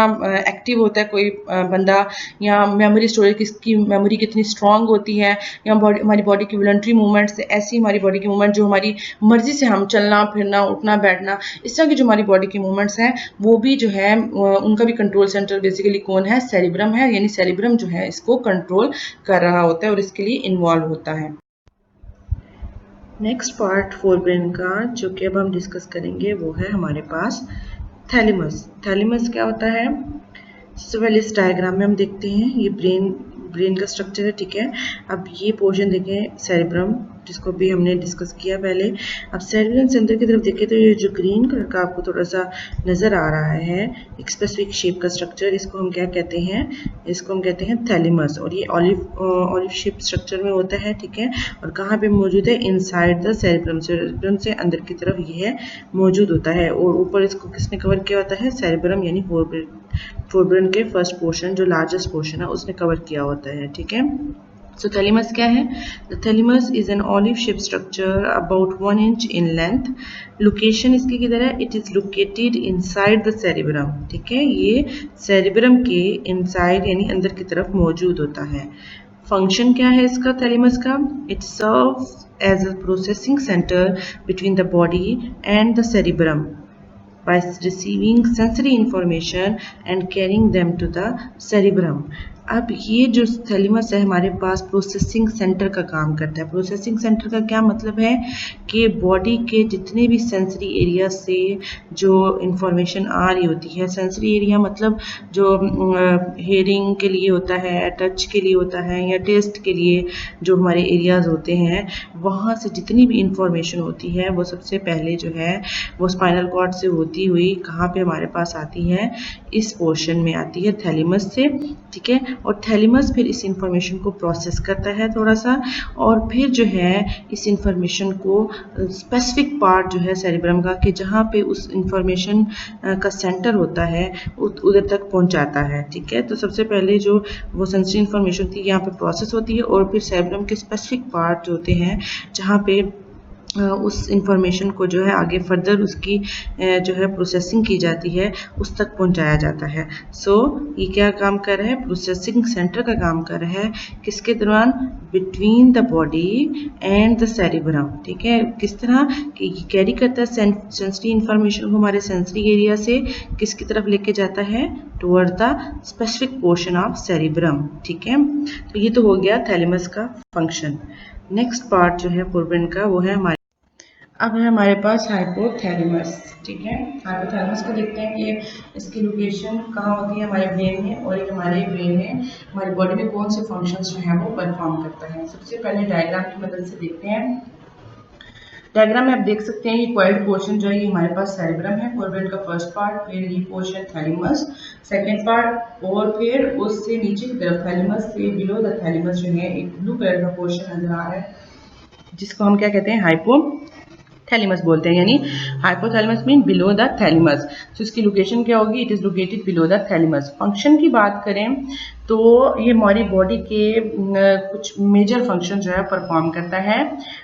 एक्टिव होता है कोई बंदा, या मेमोरी स्टोरेज किसकी मेमोरी कितनी स्ट्रांग होती है, या बॉडी हमारी बॉडी की वॉलंटरी मूवमेंट्स, ऐसी हमारी बॉडी की मूवमेंट जो हमारी मर्जी से हम चलना फिरना उठना बैठना, इस तरह की जो हमारी बॉडी की मूवमेंट्स हैं वो भी जो है उनका भी कंट्रोल सेंटर बेसिकली कौन है, सेरिब्रम है। यानी सेरिब्रम जो है इसको कंट्रोल कर रहा होता है और इसके लिए इन्वॉल्व होता है। नेक्स्ट पार्ट फोरब्रेन का जो कि अब हम डिस्कस करेंगे वो है हमारे पास थैलेमस। थैलेमस क्या होता है, सबसे पहले इस डायग्राम में हम देखते हैं ये ब्रेन का स्ट्रक्चर है, ठीक है। अब ये पोर्शन देखें सेरिब्रम, जिसको भी हमने डिस्कस किया पहले। अब सेरिब्रम से अंदर की तरफ देखें तो ये जो ग्रीन कलर का आपको थोड़ा सा नज़र आ रहा है एक स्पेसिफिक शेप का स्ट्रक्चर, इसको हम क्या कहते हैं, इसको हम कहते हैं थैलेमस। और ये ऑलिव शेप स्ट्रक्चर में होता है, ठीक है। और कहाँ पे मौजूद है, इनसाइड द सेरिब्रम, सेरिब्रम से अंदर की तरफ ये है मौजूद होता है। और ऊपर इसको किसने कवर किया होता है, सेरिब्रम यानी फोरब्रेन के फर्स्ट पोर्शन जो लार्जेस्ट पोर्शन है उसने कवर किया होता है, ठीक है। सो थैलेमस क्या है, the thalamus is an olive shape structure about 1 inch in length. Location इसकी किधर है, it is located inside the cerebrum, ठीक है। ये सेरिब्रम के इनसाइड यानी अंदर की तरफ मौजूद होता है। फंक्शन क्या है इसका थैलेमस का, it serves as a processing centre between the body and the cerebrum by receiving sensory information and carrying them to the cerebrum. अब ये जो थैलेमस है हमारे पास प्रोसेसिंग सेंटर का काम करता है। प्रोसेसिंग सेंटर का क्या मतलब है कि बॉडी के जितने भी सेंसरी एरिया से जो इंफॉर्मेशन आ रही होती है, सेंसरी एरिया मतलब जो हेयरिंग के लिए होता है, टच के लिए होता है, या टेस्ट के लिए जो हमारे एरियाज होते हैं, वहाँ से जितनी भी इंफॉर्मेशन होती है वो सबसे पहले जो है वो स्पाइनल कॉर्ड से होती हुई कहाँ पे हमारे पास आती है, इस पोर्शन में आती है थैलेमस से, ठीक है। और थैलेमस फिर इस इंफॉर्मेशन को प्रोसेस करता है थोड़ा सा, और फिर जो है इस इंफॉर्मेशन को स्पेसिफिक पार्ट जो है सेरिब्रम का कि जहाँ पे उस इंफॉर्मेशन का सेंटर होता है उधर तक पहुँचाता है, ठीक है। तो सबसे पहले जो वो सेंसरी इंफॉर्मेशन थी यहाँ पे प्रोसेस होती है, और फिर सेरिब्रम के स्पेसिफिक पार्ट जो होते हैं जहाँ पे उस इंफॉर्मेशन को जो है आगे फर्दर उसकी जो है प्रोसेसिंग की जाती है उस तक पहुंचाया जाता है। सो ये क्या काम कर रहा है, प्रोसेसिंग सेंटर का काम कर रहा है, किसके दौरान, between the body and the cerebrum, ठीक है। किस तरह कि ये कैरी करता है सेंसरी इंफॉर्मेशन को हमारे सेंसरी एरिया से किसकी तरफ लेके जाता है, toward the specific portion of cerebrum, ठीक है। तो ये तो हो गया थैलेमस का फंक्शन। नेक्स्ट पार्ट जो है फोरब्रेन का वो है हमारे, अब है हमारे पास हाइपोथैलेमस, ठीक है। हाइपोथैलेमस को देखते हैं कि इसकी लोकेशन कहाँ होती है हमारे ब्रेन में, और ये हमारे ब्रेन में हमारी बॉडी में कौन से फंक्शंस जो है वो परफॉर्म करता है। सबसे पहले डायग्राम की मदद से देखते हैं। डायग्राम में आप देख सकते हैं ये क्वाइल्ड पोर्शन जो है ये हमारे पास सेरिब्रम है, फोरब्रेन का फर्स्ट पार्ट, फिर ये पोर्शन थैलेमस सेकेंड पार्ट, और फिर उससे नीचे की तरफ थैलेमस से बिलो द थैलेमस जो है एक ब्लू कलर का पोर्शन नजर आ रहा है जिसको हम क्या कहते हैं, हाइपोथैलेमस बोलते हैं, यानी hypothalamus mean below the thalamus. तो इसकी लोकेशन क्या होगी, it is located below the thalamus. Function की बात करें तो ये हमारी बॉडी के कुछ मेजर फंक्शन जो है परफॉर्म करता है।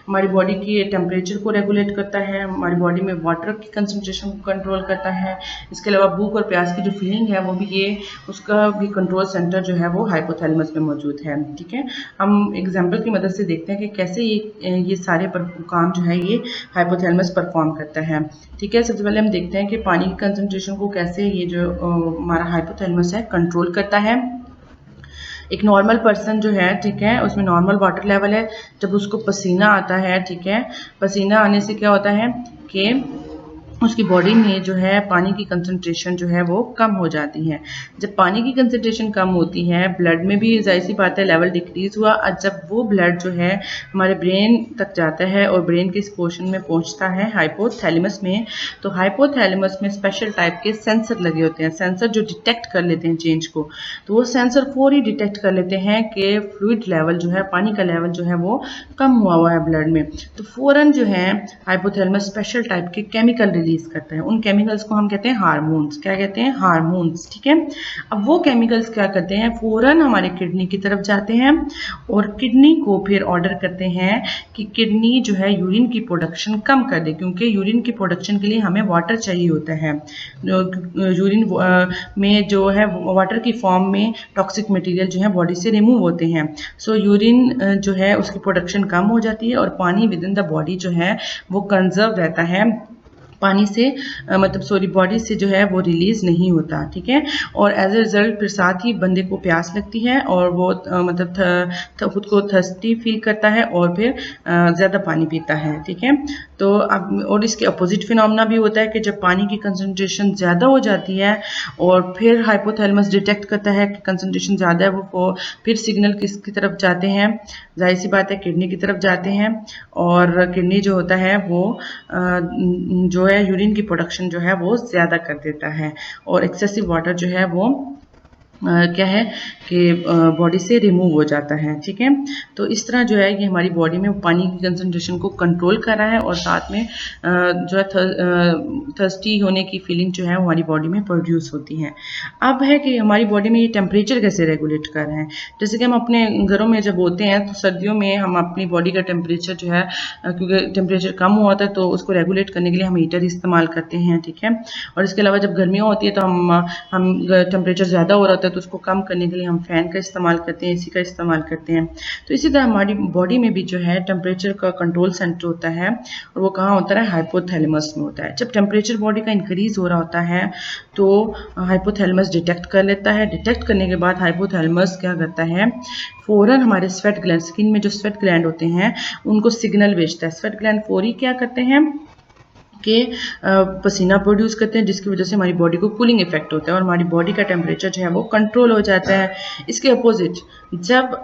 हमारी बॉडी की टेम्परेचर को रेगुलेट करता है, हमारी बॉडी में वाटर की कंसंट्रेशन को कंट्रोल करता है। इसके अलावा भूख और प्यास की जो फीलिंग है वो भी ये उसका भी कंट्रोल सेंटर जो है वो हाइपोथैलेमस में मौजूद है, ठीक है। हम एग्जाम्पल की मदद से देखते हैं कि कैसे ये सारे काम जो है ये हाइपोथैलेमस परफॉर्म करता है, ठीक है। सबसे पहले हम देखते हैं कि पानी की कंसंट्रेशन को कैसे ये जो हमारा हाइपोथैलेमस है कंट्रोल करता है। एक नॉर्मल पर्सन जो है, ठीक है, उसमें नॉर्मल वाटर लेवल है। जब उसको पसीना आता है, ठीक है, पसीना आने से क्या होता है कि उसकी बॉडी में जो है पानी की कंसंट्रेशन जो है वो कम हो जाती है। जब पानी की कंसंट्रेशन कम होती है ब्लड में भी जाहिर सी बात है लेवल डिक्रीज हुआ, और जब वो ब्लड जो है हमारे ब्रेन तक जाता है और ब्रेन के इस पोर्शन में पहुंचता है हाइपोथैलेमस में, तो हाइपोथैलेमस में स्पेशल टाइप के सेंसर लगे होते हैं, सेंसर जो डिटेक्ट कर लेते हैं चेंज को। तो वो सेंसर फौरी डिटेक्ट कर लेते हैं कि फ्लूइड लेवल जो है, पानी का लेवल जो है वो कम हुआ है ब्लड में। तो फौरन जो है हाइपोथैलेमस स्पेशल टाइप के केमिकल रिलीज करता है। उन केमिकल्स को हम कहते हैं हार्मोन्स। क्या कहते हैं? हार्मोन्स। ठीक है। अब वो केमिकल्स क्या करते हैं, फौरन हमारे किडनी की तरफ जाते हैं और किडनी को फिर ऑर्डर करते हैं कि किडनी जो है यूरिन की प्रोडक्शन कम कर दे, क्योंकि यूरिन की प्रोडक्शन के लिए हमें वाटर चाहिए होता है। यूरिन में जो है वाटर की फॉर्म में टॉक्सिक मटेरियल जो है बॉडी से रिमूव होते हैं। सो यूरिन जो है उसकी प्रोडक्शन कम हो जाती है और पानी विद इन द बॉडी जो है वो कंजर्व रहता है, पानी से मतलब सॉरी बॉडी से जो है वो रिलीज नहीं होता। ठीक है। और एज ए रिजल्ट फिर साथ ही बंदे को प्यास लगती है और वो मतलब खुद को थर्स्टी फील करता है और फिर ज़्यादा पानी पीता है। ठीक है। तो अब और इसके अपोजिट फिनोमेना भी होता है कि जब पानी की कंसंट्रेशन ज़्यादा हो जाती है और फिर हाइपोथैलेमस डिटेक्ट करता है कि कंसंट्रेशन ज़्यादा है, वो फिर सिग्नल किसकी तरफ जाते हैं, जाहिर सी बात है किडनी की तरफ जाते हैं। और किडनी जो होता है वो जो है यूरिन की प्रोडक्शन जो है वो ज़्यादा कर देता है और एक्सेसिव वाटर जो है वो क्या है कि बॉडी से रिमूव हो जाता है। ठीक है। तो इस तरह जो है ये हमारी बॉडी में पानी की कंसंट्रेशन को कंट्रोल कर रहा है और साथ में जो है थर्स्टी होने की फीलिंग जो है हमारी बॉडी में प्रोड्यूस होती है। अब है कि हमारी बॉडी में ये टेम्परेचर कैसे रेगुलेट कर रहे हैं। जैसे कि हम अपने घरों में जब होते हैं तो सर्दियों में हम अपनी बॉडी का टेम्परेचर जो है क्योंकि टेम्परेचर कम हुआ होता है तो उसको रेगुलेट करने के लिए हम हीटर इस्तेमाल करते हैं। ठीक है। और इसके अलावा जब गर्मियाँ होती है तो हम टेम्परेचर ज़्यादा हो रहा होता है तो उसको कम करने के लिए हम फ़ैन का इस्तेमाल करते हैं, एसी का इस्तेमाल करते हैं। तो इसी तरह हमारी बॉडी में भी जो है टेम्परेचर का कंट्रोल सेंटर होता है और वो कहाँ होता है, हाइपोथैलेमस में होता है। जब टेम्परेचर बॉडी का इंक्रीज हो रहा होता है तो हाइपोथैलेमस डिटेक्ट कर लेता है। डिटेक्ट करने के बाद हाइपोथैलेमस क्या करता है, फ़ौरन हमारे स्वेट ग्लैंड, स्किन में जो स्वेट ग्लैंड होते हैं उनको सिग्नल भेजता है। स्वेट ग्लैंड फौरी क्या करते हैं कि पसीना प्रोड्यूस करते हैं, जिसकी वजह से हमारी बॉडी को कूलिंग इफेक्ट होता है और हमारी बॉडी का टेम्परेचर जो है वो कंट्रोल हो जाता है। इसके अपोजिट जब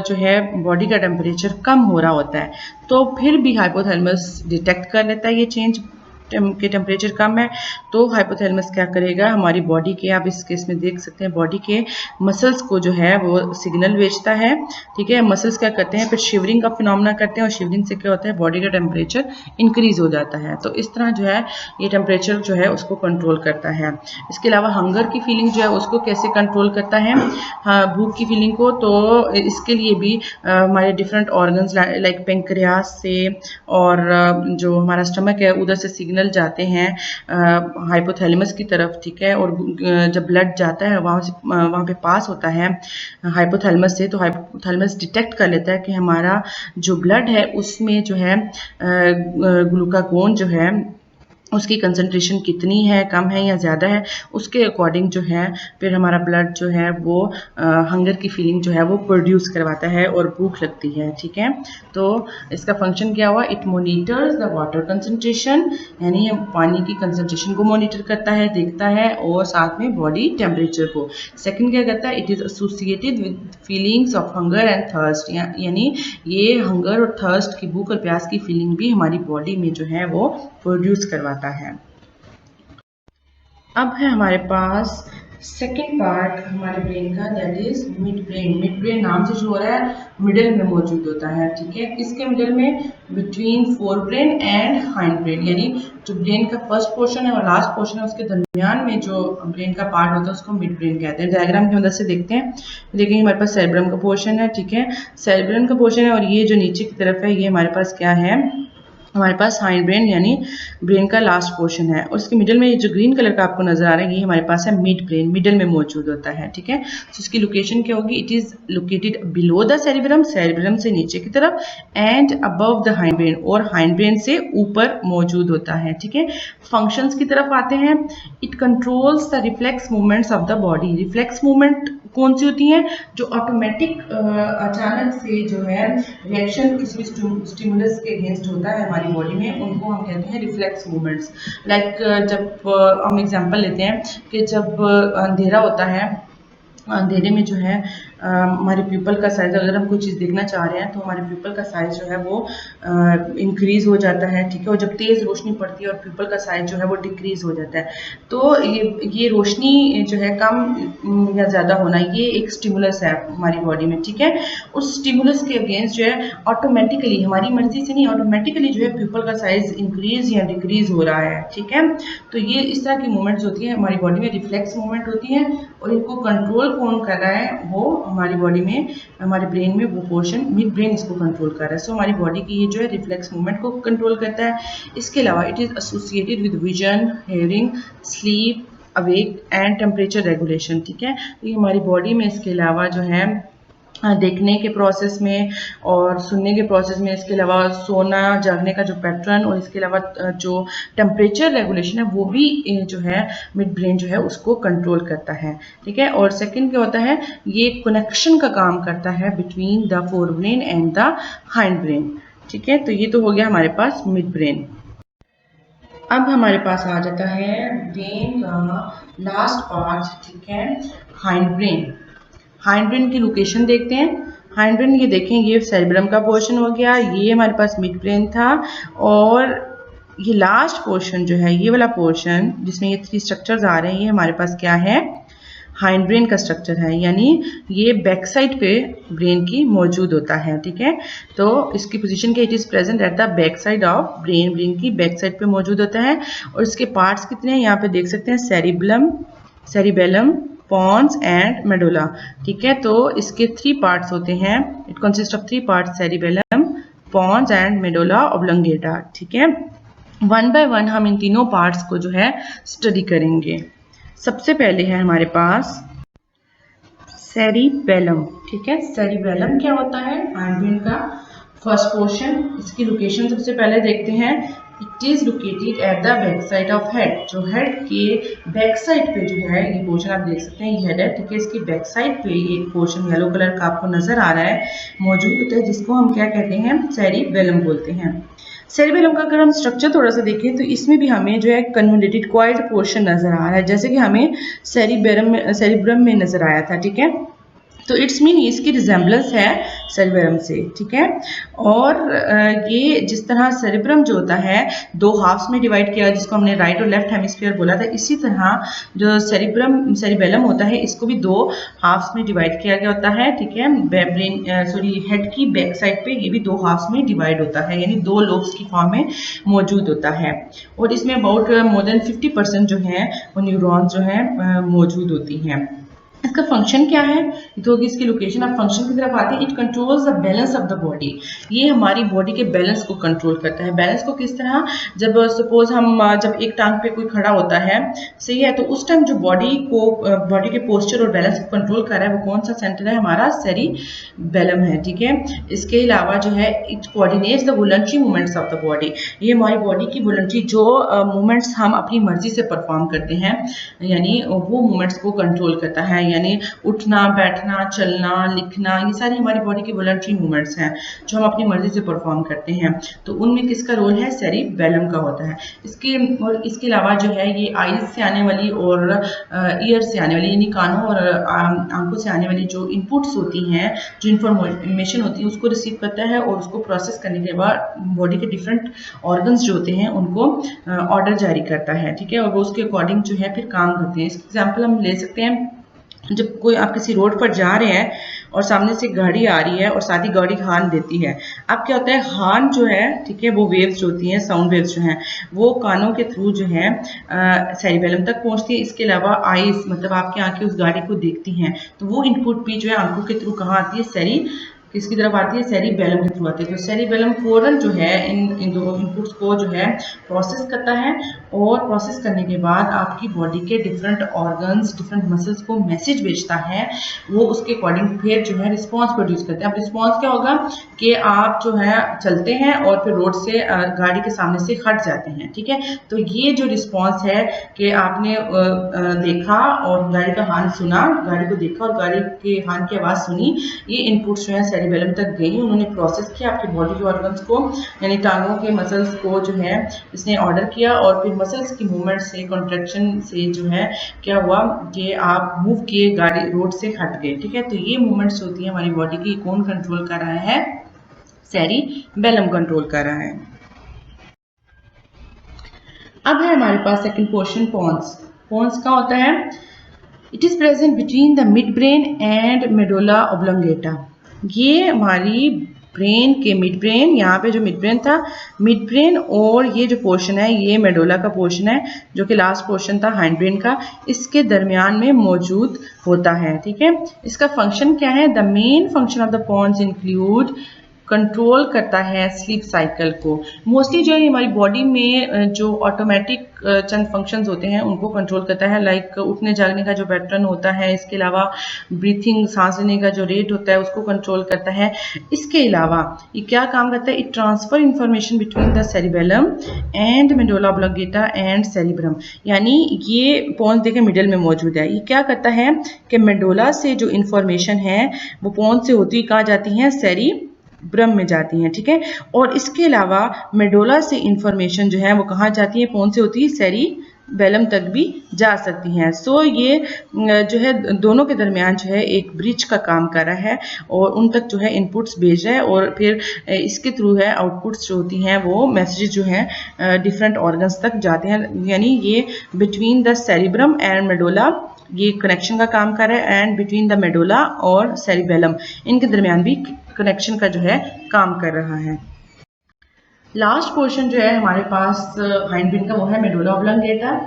जो है बॉडी का टेम्परेचर कम हो रहा होता है तो फिर भी हाइपोथैलेमस डिटेक्ट कर लेता है ये चेंज के टेम्परेचर कम है। तो हाइपोथैलेमस क्या करेगा, हमारी बॉडी के, आप इस केस में देख सकते हैं बॉडी के मसल्स को जो है वो सिग्नल भेजता है। ठीक है। मसल्स क्या करते हैं, फिर शिवरिंग का फिनोमेना करते हैं और शिवरिंग से क्या होता है, बॉडी का टेम्परेचर इंक्रीज हो जाता है। तो इस तरह जो है ये टेम्परेचर जो है उसको कंट्रोल करता है। इसके अलावा हंगर की फीलिंग जो है उसको कैसे कंट्रोल करता है, हाँ, भूख की फीलिंग को, तो इसके लिए भी हमारे डिफरेंट ऑर्गन्स लाइक पेंक्रियास से और जो हमारा स्टमक है उधर से सिग्नल जाते हैं हाइपोथैलेमस की तरफ। ठीक है। और जब ब्लड जाता है वहाँ पे पास होता है हाइपोथैलेमस से, तो हाइपोथैलेमस डिटेक्ट कर लेता है कि हमारा जो ब्लड है उसमें जो है ग्लूकागोन जो है उसकी कंसंट्रेशन कितनी है, कम है या ज़्यादा है, उसके अकॉर्डिंग जो है फिर हमारा ब्लड जो है वो हंगर की फीलिंग जो है वो प्रोड्यूस करवाता है और भूख लगती है। ठीक है। तो इसका फंक्शन क्या हुआ, it monitors the water concentration, यानी पानी की कंसंट्रेशन को मॉनिटर करता है, देखता है, और साथ में बॉडी टेम्परेचर को। सेकंड क्या करता है, it is associated with feelings of hunger and thirst, यानी ये हंगर और थर्स्ट की, भूख और प्यास की फीलिंग भी हमारी बॉडी में जो है वो प्रोड्यूस करवाता है। अब है हमारे पास सेकेंड पार्ट हमारे ब्रेन का, that is mid brain. Mid brain नाम से जो हो रहा है मिडिल में मौजूद होता है। ठीक है। इसके मिडिल में between fore brain and hind brain, यानी जो ब्रेन का फर्स्ट पोर्शन है और लास्ट पोर्शन है उसके दरमियान में जो ब्रेन का पार्ट होता है उसको मिड ब्रेन कहते हैं। डायग्राम की मदद से देखते हैं। देखिए हमारे पास सेरेब्रम का पोर्शन है। ठीक है। सेरेब्रम का पोर्शन है और ये जो नीचे की तरफ है ये हमारे पास क्या है, हमारे पास हाइंड ब्रेन यानी ब्रेन का लास्ट पोर्शन है। और इसके मिडिल में ये जो ग्रीन कलर का आपको नजर आ रहा है ये हमारे पास है मिड ब्रेन, मिडिल में मौजूद होता है। ठीक है। तो इसकी लोकेशन क्या होगी, it is located below the cerebrum, cerebrum से नीचे की तरफ, and above the hind brain, और हाइंड ब्रेन से ऊपर मौजूद होता है। ठीक है। फंक्शंस की तरफ आते हैं। It controls the reflex movements of the body. Reflex movement कौन सी होती हैं, जो ऑटोमेटिक अचानक से जो है रिएक्शन किसी स्टिमुलस के अगेंस्ट होता है हमारी बॉडी में, उनको हम कहते हैं रिफ्लेक्स मूवमेंट्स। लाइक जब हम एग्जांपल लेते हैं कि जब अंधेरा होता है अंधेरे में जो है हमारे प्यूपल का साइज़, अगर हम कोई चीज़ देखना चाह रहे हैं तो हमारे प्यूपल का साइज़ जो है वो इंक्रीज़ हो जाता है, ठीक है। और जब तेज़ रोशनी पड़ती है और प्यूपल का साइज़ जो है वो डिक्रीज़ हो जाता है। तो ये रोशनी जो है कम या ज़्यादा होना, ये एक स्टिमुलस है हमारी बॉडी में, ठीक है। उस स्टिमुलस के अगेंस्ट जो है ऑटोमेटिकली, हमारी मर्जी से नहीं, ऑटोमेटिकली जो है प्यूपल का साइज़ इंक्रीज़ या डिक्रीज़ हो रहा है, ठीक है। तो ये इस तरह की मूवमेंट्स होती हैं हमारी बॉडी में, रिफ्लेक्स मूवमेंट होती हैं, और इनको कंट्रोल कौन कर रहा है, वो हमारी बॉडी में, हमारे ब्रेन में वो पोर्शन, मिड ब्रेन इसको कंट्रोल कर रहा है। सो हमारी बॉडी की ये जो है रिफ्लेक्स मूवमेंट को कंट्रोल करता है। इसके अलावा it is associated with vision, hearing, sleep, awake and temperature regulation, ठीक है। तो ये हमारी बॉडी में इसके अलावा जो है देखने के प्रोसेस में और सुनने के प्रोसेस में, इसके अलावा सोना जागने का जो पैटर्न, और इसके अलावा जो टेम्परेचर रेगुलेशन है वो भी जो है मिड ब्रेन जो है उसको कंट्रोल करता है, ठीक है। और सेकंड क्या होता है, ये कनेक्शन का काम करता है between the fore brain and the hind brain, ठीक है। तो ये तो हो गया हमारे पास मिड ब्रेन। अब हमारे पास आ जाता है ब्रेन का लास्ट पार्ट, ठीक है, हाइंड ब्रेन। हाइंड ब्रेन की लोकेशन देखते हैं। हाइंड ब्रेन, ये देखें, ये सेरिब्रम का पोर्शन हो गया, ये हमारे पास मिड ब्रेन था, और ये लास्ट पोर्शन जो है, ये वाला पोर्शन जिसमें ये 3 स्ट्रक्चर्स आ रहे हैं, ये हमारे पास क्या है, हाइंड ब्रेन का स्ट्रक्चर है, यानी ये बैक साइड पे ब्रेन की मौजूद होता है, ठीक है। तो इसकी पोजीशन क्या, it is present at the back side of brain, brain की बैक साइड पे मौजूद होता है। और इसके पार्ट्स कितने हैं, यहाँ पे देख सकते हैं, cerebellum, cerebellum, pons and medulla, ठीक है। तो इसके 3 पार्ट्स होते हैं, it consist of 3 parts, cerebellum, pons and medulla oblongata, ठीक है। वन बाय वन हम इन तीनों पार्ट्स को जो है स्टडी करेंगे। सबसे पहले है हमारे पास सेरिबेलम, ठीक है। सेरिबेलम क्या होता है, हाइंड ब्रेन का फर्स्ट पोर्शन। इसकी लोकेशन सबसे पहले देखते हैं। It is located at the back side of head, जो हेड के बैक साइड पे जो है ये पोर्शन आप देख सकते हैं, ये हेड है, ठीक है। इसकी बैक साइड पे ये पोर्शन येलो कलर का आपको नजर आ रहा है, मौजूद होता है, जिसको हम क्या कहते हैं, सेरिबेलम बोलते हैं। सेरिबेलम का अगर हम स्ट्रक्चर थोड़ा सा देखें तो इसमें भी हमें जो है कन्वोल्यूटेड क्वाइट पोर्शन नजर आ रहा है, जैसे कि हमें सेरिब्रम में नजर आया था, ठीक है। तो इट्स मीन इसकी रिजेम्बलेंस है सेरिब्रम से, ठीक है। और ये जिस तरह सेरिब्रम जो होता है 2 हाफ्स में डिवाइड किया, जिसको हमने राइट और लेफ्ट हेमिस्फीयर बोला था, इसी तरह जो सेरिबेलम होता है, इसको भी 2 हाफ्स में डिवाइड किया गया होता है, ठीक है। हेड की बैक साइड पे ये भी 2 हाफ्स में डिवाइड होता है, यानी 2 लोब्स की फॉर्म में मौजूद होता है। और इसमें अबाउट मोर देन 50% जो है वो न्यूरॉन्स जो है मौजूद होती हैं। इसका फंक्शन क्या है, तो होगी इसकी लोकेशन। अब फंक्शन की तरफ आते हैं। It controls the balance of the body, ये हमारी बॉडी के बैलेंस को कंट्रोल करता है। बैलेंस को किस तरह, जब सपोज हम जब एक टांग पे कोई खड़ा होता है, सही है, तो उस टाइम जो बॉडी के पोस्चर और बैलेंस को कंट्रोल कर रहा है वो कौन सा सेंटर है, हमारा सेरिबेलम है, ठीक है। इसके अलावा जो है it coordinates the voluntary movements of the body, ये हमारी बॉडी की वॉलंटरी जो मूवमेंट्स हम अपनी मर्जी से परफॉर्म करते हैं, यानी वो मूवमेंट्स को कंट्रोल करता है, यानी उठना, बैठना, चलना, लिखना, ये सारी हमारी बॉडी की वॉलंटरी मूवमेंट्स हैं जो हम अपनी मर्जी से परफॉर्म करते हैं। तो उनमें किसका रोल है, सेरिबेलम का होता है। इसके अलावा जो है ये आईज से आने वाली और ईयर से आने वाली, यानी कानों और आंखों से आने वाली जो इनपुट्स होती हैं, जो इंफॉर्मेशन होती है, उसको रिसीव करता है और उसको प्रोसेस करने के बाद बॉडी के डिफरेंट ऑर्गन्स जो होते हैं उनको ऑर्डर जारी करता है, ठीक है। और वो उसके अकॉर्डिंग जो है फिर काम करते हैं। इसका एग्जाम्पल हम ले सकते हैं, जब कोई आप किसी रोड पर जा रहे हैं और सामने से गाड़ी आ रही है और साथ ही गाड़ी हॉर्न देती है, अब क्या होता है, हॉर्न जो है, ठीक है, वो वेव्स जो होती हैं, साउंड वेव्स जो हैं, वो कानों के थ्रू जो है सेरिबेलम तक पहुंचती है। इसके अलावा आईज, मतलब आपकी आंखें उस गाड़ी को देखती हैं, तो वो इनपुट भी जो है आंखों के थ्रू कहाँ आती है, किसकी तरफ आती है, सेरिबेलम के थ्रू आती है। तो सेरिबेलम फौरन जो है इन दो इनपुट्स को जो है प्रोसेस करता है, और प्रोसेस करने के बाद आपकी बॉडी के डिफरेंट ऑर्गन्स, डिफरेंट मसल्स को मैसेज भेजता है, वो उसके अकॉर्डिंग फिर जो है रिस्पॉन्स प्रोड्यूस करते हैं। अब रिस्पॉन्स क्या होगा कि आप जो है चलते हैं और फिर रोड से गाड़ी के सामने से हट जाते हैं, ठीक है। तो ये जो रिस्पॉन्स है कि आपने देखा और गाड़ी का हॉर्न सुना, गाड़ी को देखा और गाड़ी के हॉर्न की आवाज़ सुनी, ये इनपुट्स जो है सेरिबेलम तक गई, उन्होंने प्रोसेस किया आपके बॉडी के ऑर्गन्स को, यानी टांगों के मसल्स को जो है इसने ऑर्डर किया और फिर मसल्स की मूवमेंट से, कॉन्ट्रैक्शन से जो है क्या हुआ कि आप मूव किए, गाड़ी रोड से हट गए, ठीक है। तो ये मूवमेंट्स होती है हमारी बॉडी की, कौन कंट्रोल कर रहा है? सेरिबेलम कंट्रोल कर रहा है। अब है हमारे पास सेकंड पोर्शन पोन्स। पोन्स का होता है it is present between the mid brain and medulla oblongata. ये हमारी ब्रेन के मिड ब्रेन, यहाँ पे जो मिड ब्रेन था, मिड ब्रेन और ये जो पोर्शन है ये मेडुला का पोर्शन है जो कि लास्ट पोर्शन था हाइंड ब्रेन का, इसके दरमियान में मौजूद होता है, ठीक है। इसका फंक्शन क्या है? The main function of the pons include, control करता है स्लीप साइकिल को। मोस्टली जो है हमारी बॉडी में जो ऑटोमेटिक चंद फंक्शंस होते हैं उनको कंट्रोल करता है, लाइक उठने जागने का जो पैटर्न होता है, इसके अलावा ब्रीथिंग, सांस लेने का जो रेट होता है उसको कंट्रोल करता है। इसके अलावा ये क्या काम करता है? It transfer information between the cerebellum and medulla oblongata and cerebrum, यानी ये पोन्स देखें मिडिल में मौजूद है। ये क्या करता है कि मेडुला से जो इंफॉर्मेशन है वो पोन्स से होती कहाँ जाती है? सेरिब्रम में जाती हैं, ठीक है। और इसके अलावा मेडुला से इंफॉर्मेशन जो है वो कहाँ जाती है? पोन्स से होती है सेरिबेलम तक भी जा सकती हैं। सो ये जो है दोनों के दरमियान जो है एक ब्रिज का काम कर रहा है और उन तक जो है इनपुट्स भेज रहा है और फिर इसके थ्रू है आउटपुट्स जो होती हैं वो मैसेजेस जो हैं डिफरेंट ऑर्गन्स तक जाते हैं, यानी ये between the cerebrum and medulla ये कनेक्शन का काम कर रहा है, एंड बिटवीन द मेडुला और सेरिबेलम इनके दरमियान भी कनेक्शन का जो है काम कर रहा है। लास्ट पोर्शन जो है हमारे पास हाइंड ब्रेन का वो है मेडुला ऑब्लोंगेटा,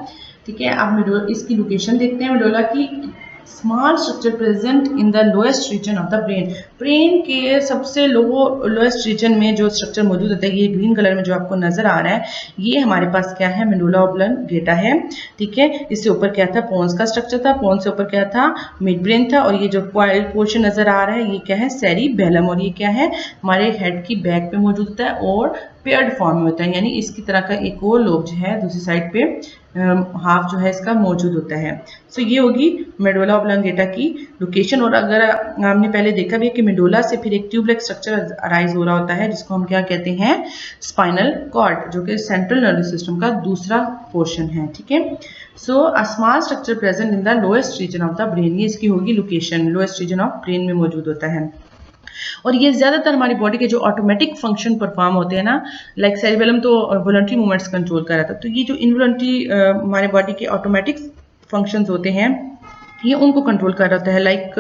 ठीक है। अब मेडुला इसकी लोकेशन देखते हैं मेडुला की। Small structure present in the lowest region of the brain. Brain के सबसे लोएस्ट रीजन में जो स्ट्रक्चर मौजूद होता है, ये ग्रीन कलर में जो आपको नजर आ रहा है, ये हमारे पास क्या है? मेडुला ऑब्लोंगेटा है, ठीक है। इससे ऊपर क्या था? पोन्स का स्ट्रक्चर था, पोन्स से ऊपर क्या था? मिड ब्रेन था, और ये जो कॉइल्ड पोर्शन नजर आ रहा है ये क्या है? सेरिबेलम, और ये क्या है? हमारे हेड की बैक पे मौजूद होता है और पेयर्ड फॉर्म में होता है, यानी इसकी तरह का एक और लोब जो है दूसरी साइड पे हाफ जो है इसका मौजूद होता है। सो ये होगी मेडुला ऑब्लोंगेटा की लोकेशन। और अगर हमने पहले देखा भी है कि मेडुला से फिर एक ट्यूब लाइक स्ट्रक्चर अराइज हो रहा होता है जिसको हम क्या कहते हैं? स्पाइनल कॉर्ड, जो कि सेंट्रल नर्वस सिस्टम का दूसरा पोर्शन है, ठीक है। So a small structure present in the lowest region of the brain, ये इसकी होगी location, lowest region of brain में मौजूद होता है। और ये ज्यादातर हमारी बॉडी के जो ऑटोमेटिक फंक्शन परफॉर्म होते हैं ना, लाइक सेरिबेलम तो वॉलंटरी मूवमेंट्स कंट्रोल कर रहा था, तो ये जो इनवॉलंटरी हमारे बॉडी के ऑटोमेटिक फंक्शंस होते हैं ये उनको कंट्रोल कर रहा होता है, लाइक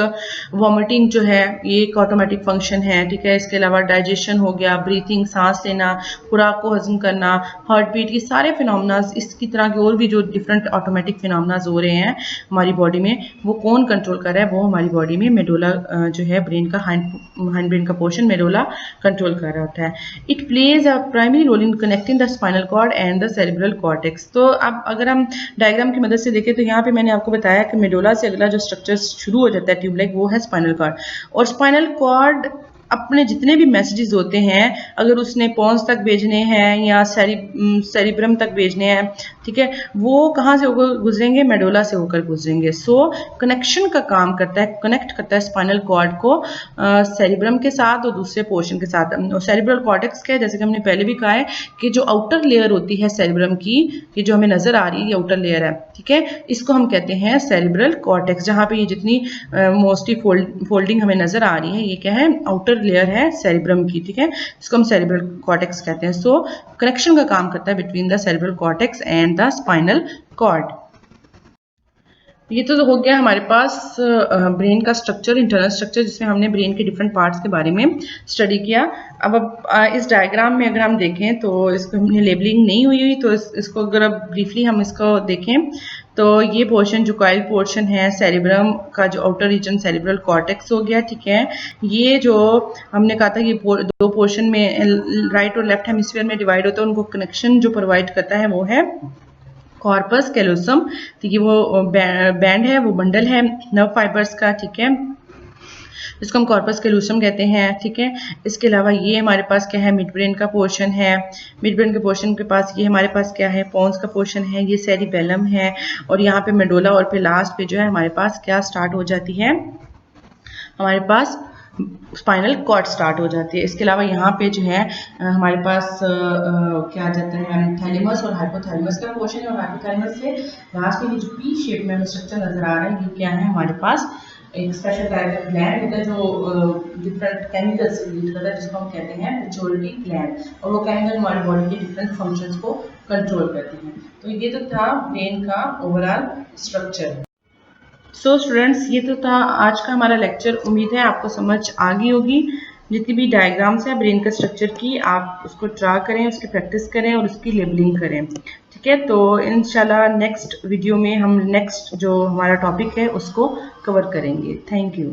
वॉमिटिंग जो है ये एक ऑटोमेटिक फंक्शन है, ठीक है। इसके अलावा डाइजेशन हो गया, ब्रीथिंग, सांस लेना, खुराक को हजम करना, हार्ट बीट, ये सारे फिनोमेनाज, इसकी तरह के और भी जो डिफरेंट ऑटोमेटिक फिनोमेनाज हो रहे हैं हमारी बॉडी में, वो कौन कंट्रोल कर रहा है? वो हमारी बॉडी में मेडुला जो है ब्रेन का हाइंड ब्रेन का पोर्शन मेडुला कंट्रोल कर रहा होता है। It plays a primary role in connecting the spinal cord and the cerebral cortex. तो अब अगर हम डायग्राम की मदद से देखें तो यहाँ पे मैंने आपको बताया कि मेडुला से अगला जो स्ट्रक्चर शुरू हो जाता है ट्यूब लाइक, वो है स्पाइनल कॉर्ड। और स्पाइनल कॉर्ड अपने जितने भी मैसेजेस होते हैं अगर उसने पोन्स तक भेजने हैं या सेरिब्रम तक भेजने हैं, ठीक है, वो कहाँ से होकर गुजरेंगे? मेडुला से होकर गुजरेंगे। सो कनेक्शन का काम करता है, कनेक्ट करता है स्पाइनल कॉर्ड को सेरिब्रम के साथ और दूसरे पोर्शन के साथ। सेरिब्रल कॉर्टेक्स क्या है? जैसे कि हमने पहले भी कहा है कि जो आउटर लेयर होती है सेरिब्रम की, ये जो हमें नजर आ रही है ये आउटर लेयर है, ठीक है, इसको हम कहते हैं सेरिब्रल कॉर्टेक्स। जहाँ पे ये जितनी मोस्टली फोल्डिंग हमें नजर आ रही है ये क्या है? आउटर लेयर है सेरिब्रम की, ठीक है, इसको हम सेरिब्रल कॉर्टेक्स कहते हैं। सो कनेक्शन का काम करता है between the cerebral cortex and the spinal cord. ये तो हो गया हमारे पास ब्रेन का स्ट्रक्चर, इंटरनल स्ट्रक्चर, जिसमें हमने ब्रेन के डिफरेंट पार्ट्स के बारे में स्टडी किया। अब इस डायग्राम में अगर हम देखें तो इसको हमने लेबलिंग नहीं हुई तो इसको अगर अब ब्रीफली हम इसको देखें तो ये पोर्शन जो कॉइल पोर्शन है सेरिब्रम का, जो आउटर रीजन सेरिब्रल कॉर्टेक्स हो गया, ठीक है। ये जो हमने कहा था ये दो पोर्शन में राइट और लेफ्ट हेमिस्फीयर में डिवाइड होता है, उनको कनेक्शन जो प्रोवाइड करता है वो है कॉर्पस कैलोसम, तो ये वो बैंड है, वो बंडल है नर्व फाइबर्स का, ठीक है, इसको हम कॉर्पस कैलोसम कहते हैं, ठीक है। इसके अलावा ये हमारे पास क्या है? मिड ब्रेन का पोर्शन है। मिड ब्रेन के पोर्शन के पास ये हमारे पास क्या है? पोन्स का पोर्शन है, ये सेरिबेलम है, और यहाँ पे मेडुला, और फिर लास्ट पे जो है हमारे पास क्या स्टार्ट हो जाती है? हमारे पास स्पाइनल कॉर्ड स्टार्ट हो जाती है। इसके अलावा यहाँ पे जो है हमारे पास क्या आ जाता है, थैलेमस और हाइपोथैलेमस का पोर्शन है, और हाइपोथैलेमस से लास्ट में ये जो पी शेप में हमें स्ट्रक्चर नजर आ रहा है, ये क्या है, हमारे पास एक स्पेशल टाइप का ग्लैंड होता है जो डिफरेंट केमिकल से रिलीज करता है, जिसको हम कहते हैं पिट्यूटरी ग्लैंड, और वो केमिकल हमारी बॉडी के डिफरेंट फंक्शंस को कंट्रोल करती हैं। तो ये तो था ब्रेन का ओवरऑल स्ट्रक्चर। सो स्टूडेंट्स, ये तो था आज का हमारा लेक्चर। उम्मीद है आपको समझ आ गई होगी। जितनी भी डायग्राम्स है ब्रेन का स्ट्रक्चर की, आप उसको ड्रा करें, उसकी प्रैक्टिस करें और उसकी लेबलिंग करें। ठीक है, तो इंशाल्लाह नेक्स्ट वीडियो में हम नेक्स्ट जो हमारा टॉपिक है उसको कवर करेंगे। Thank you.